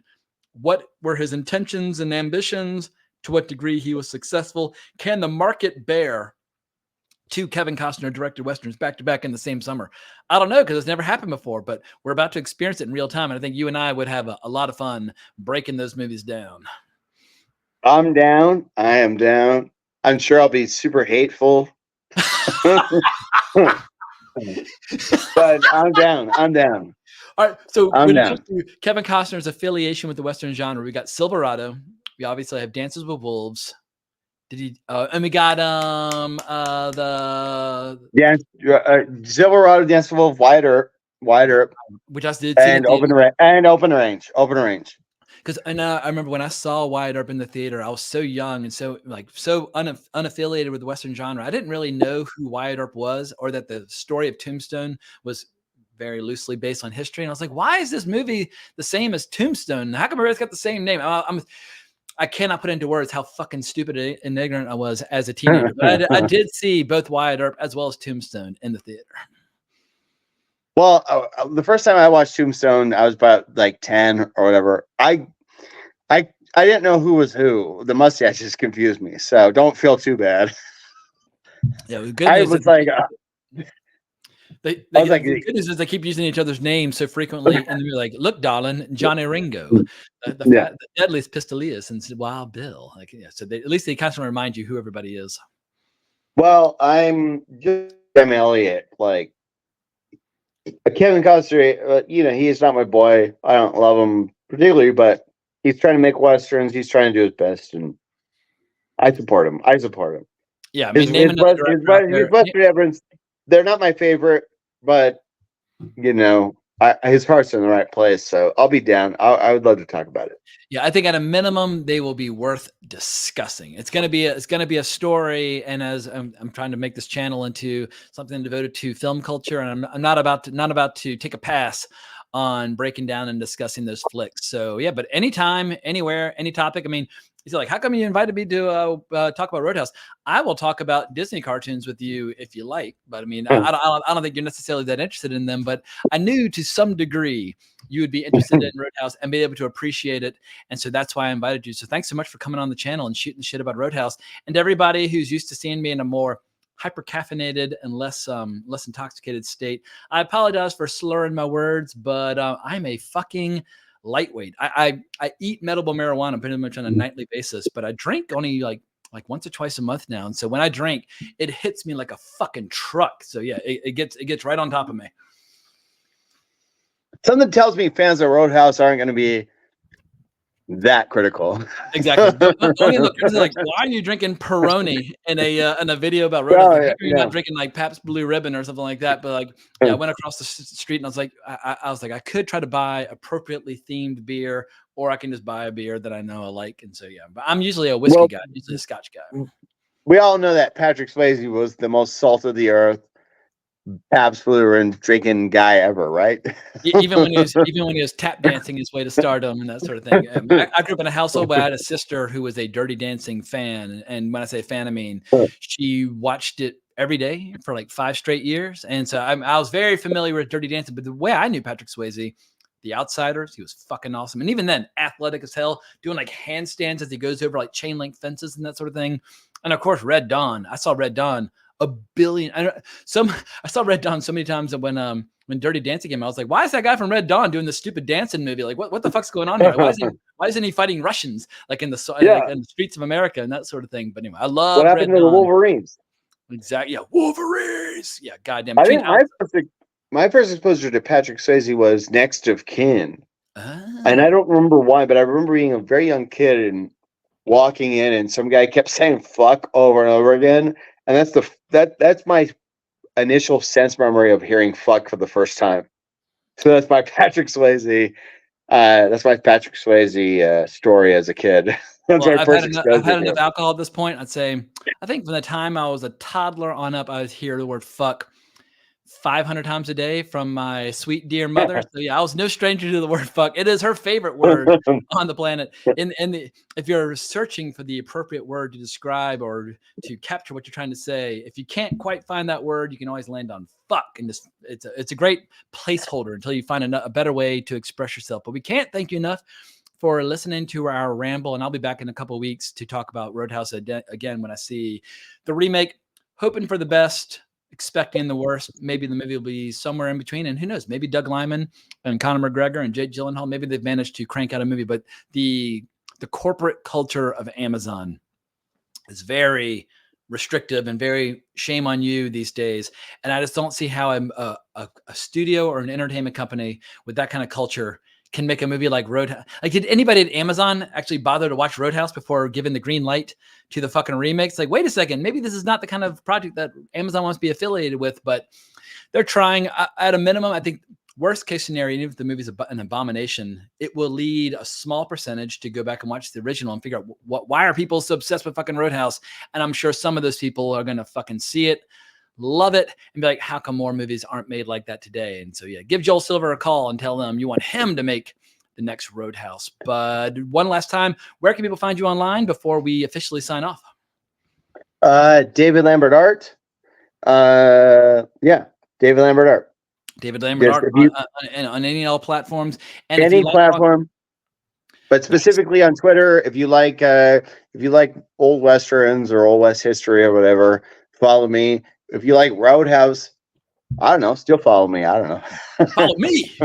what were his intentions and ambitions, to what degree he was successful. Can the market bear 2 Kevin Costner directed Westerns back to back in the same summer? I don't know, because it's never happened before, but we're about to experience it in real time. And I think you and I would have a lot of fun breaking those movies down. I'm down. I am down. I'm sure I'll be super hateful. But I'm down. All right. So when it comes to Kevin Costner's affiliation with the Western genre, we got Silverado, We obviously have Dances with Wolves. Did he? And we got the Silverado, Dance for Wolf, Wyatt Earp, which I did see in and the theater. Open Range. Because I remember when I saw Wyatt Earp in the theater, I was so young and so unaffiliated with the Western genre. I didn't really know who Wyatt Earp was, or that the story of Tombstone was very loosely based on history. And I was like, why is this movie the same as Tombstone? How come everybody's got the same name? I cannot put into words how fucking stupid and ignorant I was as a teenager. But I did see both Wyatt Earp as well as Tombstone in the theater. Well, the first time I watched Tombstone, I was about like 10 or whatever. I didn't know who was who. The mustache just confused me. So don't feel too bad. Yeah, the good I news was like, the good news is they keep using each other's names so frequently, and they're like, "Look, darling, Johnny Ringo, the deadliest Pistolius, and Wild Bill." Like, yeah, so at least they constantly remind you who everybody is. well, I'm just Elliott. Like Kevin Costner, he is not my boy. I don't love him particularly, but he's trying to make westerns. He's trying to do his best, and I support him. Yeah, I mean, name another director out there. His Western Everins, they're not my favorite, but his heart's in the right place. So I'll be down. I would love to talk about it. Yeah, I think at a minimum they will be worth discussing. It's gonna be a story, and as I'm trying to make this channel into something devoted to film culture, and I'm not about to take a pass on breaking down and discussing those flicks. So yeah, but anytime, anywhere, any topic. I mean, he's like, how come you invited me to talk about Roadhouse? I will talk about Disney cartoons with you if you like, but I mean, I don't think you're necessarily that interested in them, but I knew to some degree you would be interested in Roadhouse and be able to appreciate it. And so that's why I invited you. So thanks so much for coming on the channel and shooting the shit about Roadhouse. And everybody who's used to seeing me in a more hyper caffeinated and less intoxicated state, I apologize for slurring my words, but I'm a fucking lightweight. I eat medical marijuana pretty much on a nightly basis, but I drink only like once or twice a month now. And so when I drink, it hits me like a fucking truck. So yeah, it gets right on top of me. Something tells me fans of Roadhouse aren't going to be that critical. Exactly. Only look, like, why are you drinking Peroni in a video about Roadhouse? You're not drinking like Pabst Blue Ribbon or something like that. But like, yeah, I went across the street and I was like, I could try to buy appropriately themed beer, or I can just buy a beer that I know I like. And so yeah, but I'm usually a whiskey guy, usually a Scotch guy. We all know that Patrick Swayze was the most salt of the earth, Pabst Blue Ribbon drinking guy ever, right? even when he was tap dancing his way to stardom and that sort of thing. I grew up in a household where I had a sister who was a Dirty Dancing fan, and when I say fan, I mean she watched it every day for like 5 straight years, and so I was very familiar with Dirty Dancing. But the way I knew Patrick Swayze, The Outsiders, he was fucking awesome, and even then, athletic as hell, doing like handstands as he goes over like chain link fences and that sort of thing. And of course, Red Dawn. I saw Red Dawn a billion. I saw Red Dawn so many times that when Dirty Dancing came out, I was like, why is that guy from Red Dawn doing this stupid dancing movie? Like, what the fuck's going on here? Why isn't he fighting Russians like in the streets of America and that sort of thing? But anyway, I love what happened to the Wolverines. Exactly. Yeah, Wolverines. Yeah, goddamn. I think my first exposure to Patrick Swayze was Next of Kin, and I don't remember why, but I remember being a very young kid and walking in, and some guy kept saying "fuck" over and over again. And that's my initial sense memory of hearing "fuck" for the first time. So that's my Patrick Swayze. Story as a kid. I've had enough alcohol at this point. I'd say I think from the time I was a toddler on up, I would hear the word "fuck" 500 times a day from my sweet dear mother. So yeah, I was no stranger to the word "fuck." It is her favorite word on the planet. If you're searching for the appropriate word to describe or to capture what you're trying to say, if you can't quite find that word, you can always land on "fuck," and just it's a great placeholder until you find a better way to express yourself. But we can't thank you enough for listening to our ramble, and I'll be back in a couple of weeks to talk about Roadhouse again when I see the remake. Hoping for the best, expecting the worst. Maybe the movie will be somewhere in between, and who knows? Maybe Doug Liman and Conor McGregor and Jake Gyllenhaal, maybe they've managed to crank out a movie. But the corporate culture of Amazon is very restrictive and very shame on you these days. And I just don't see how a studio or an entertainment company with that kind of culture can make a movie like Roadhouse. Like, did anybody at Amazon actually bother to watch Roadhouse before giving the green light to the fucking remakes? Like, wait a second, maybe this is not the kind of project that Amazon wants to be affiliated with, but they're trying. At a minimum, I think worst case scenario, even if the movie's an abomination, it will lead a small percentage to go back and watch the original and figure out why are people so obsessed with fucking Roadhouse? And I'm sure some of those people are going to fucking see it, love it, and be like, how come more movies aren't made like that today? And so, yeah, give Joel Silver a call and tell them you want him to make the next Roadhouse. But one last time, where can people find you online before we officially sign off? David Lambert Art. Yeah, David Lambert Art. David Lambert Art on any all platforms. And any platform. But specifically on Twitter, if you like old westerns or old West history or whatever, follow me. If you like Roadhouse, I don't know, still follow me. I don't know. Follow me,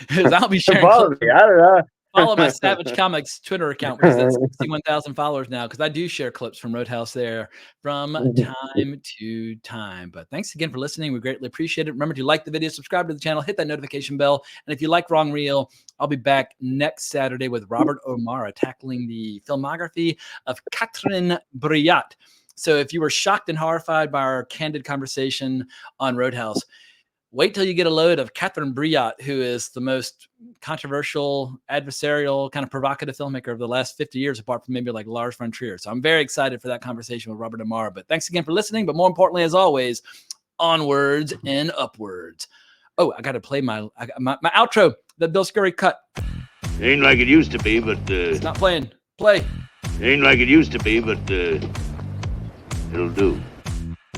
because I'll be sharing. Follow me. I don't know. Follow my Savage Comics Twitter account, because that's 61,000 followers now, because I do share clips from Roadhouse there from time to time. But thanks again for listening. We greatly appreciate it. Remember to like the video, subscribe to the channel, hit that notification bell. And if you like Wrong Reel, I'll be back next Saturday with Robert O'Mara tackling the filmography of Catherine Breillat. So if you were shocked and horrified by our candid conversation on Roadhouse, wait till you get a load of Catherine Breillat, who is the most controversial, adversarial, kind of provocative filmmaker of the last 50 years, apart from maybe like Lars von Trier. So I'm very excited for that conversation with Robert O'Mara. But thanks again for listening. But more importantly, as always, onwards and upwards. Oh, I got to play my outro that Bill Scurry cut. Ain't like it used to be, but It's not playing. Play. Ain't like it used to be, but it'll do.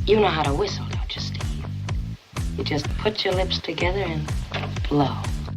You know how to whistle, don't you, Steve? You just put your lips together and blow.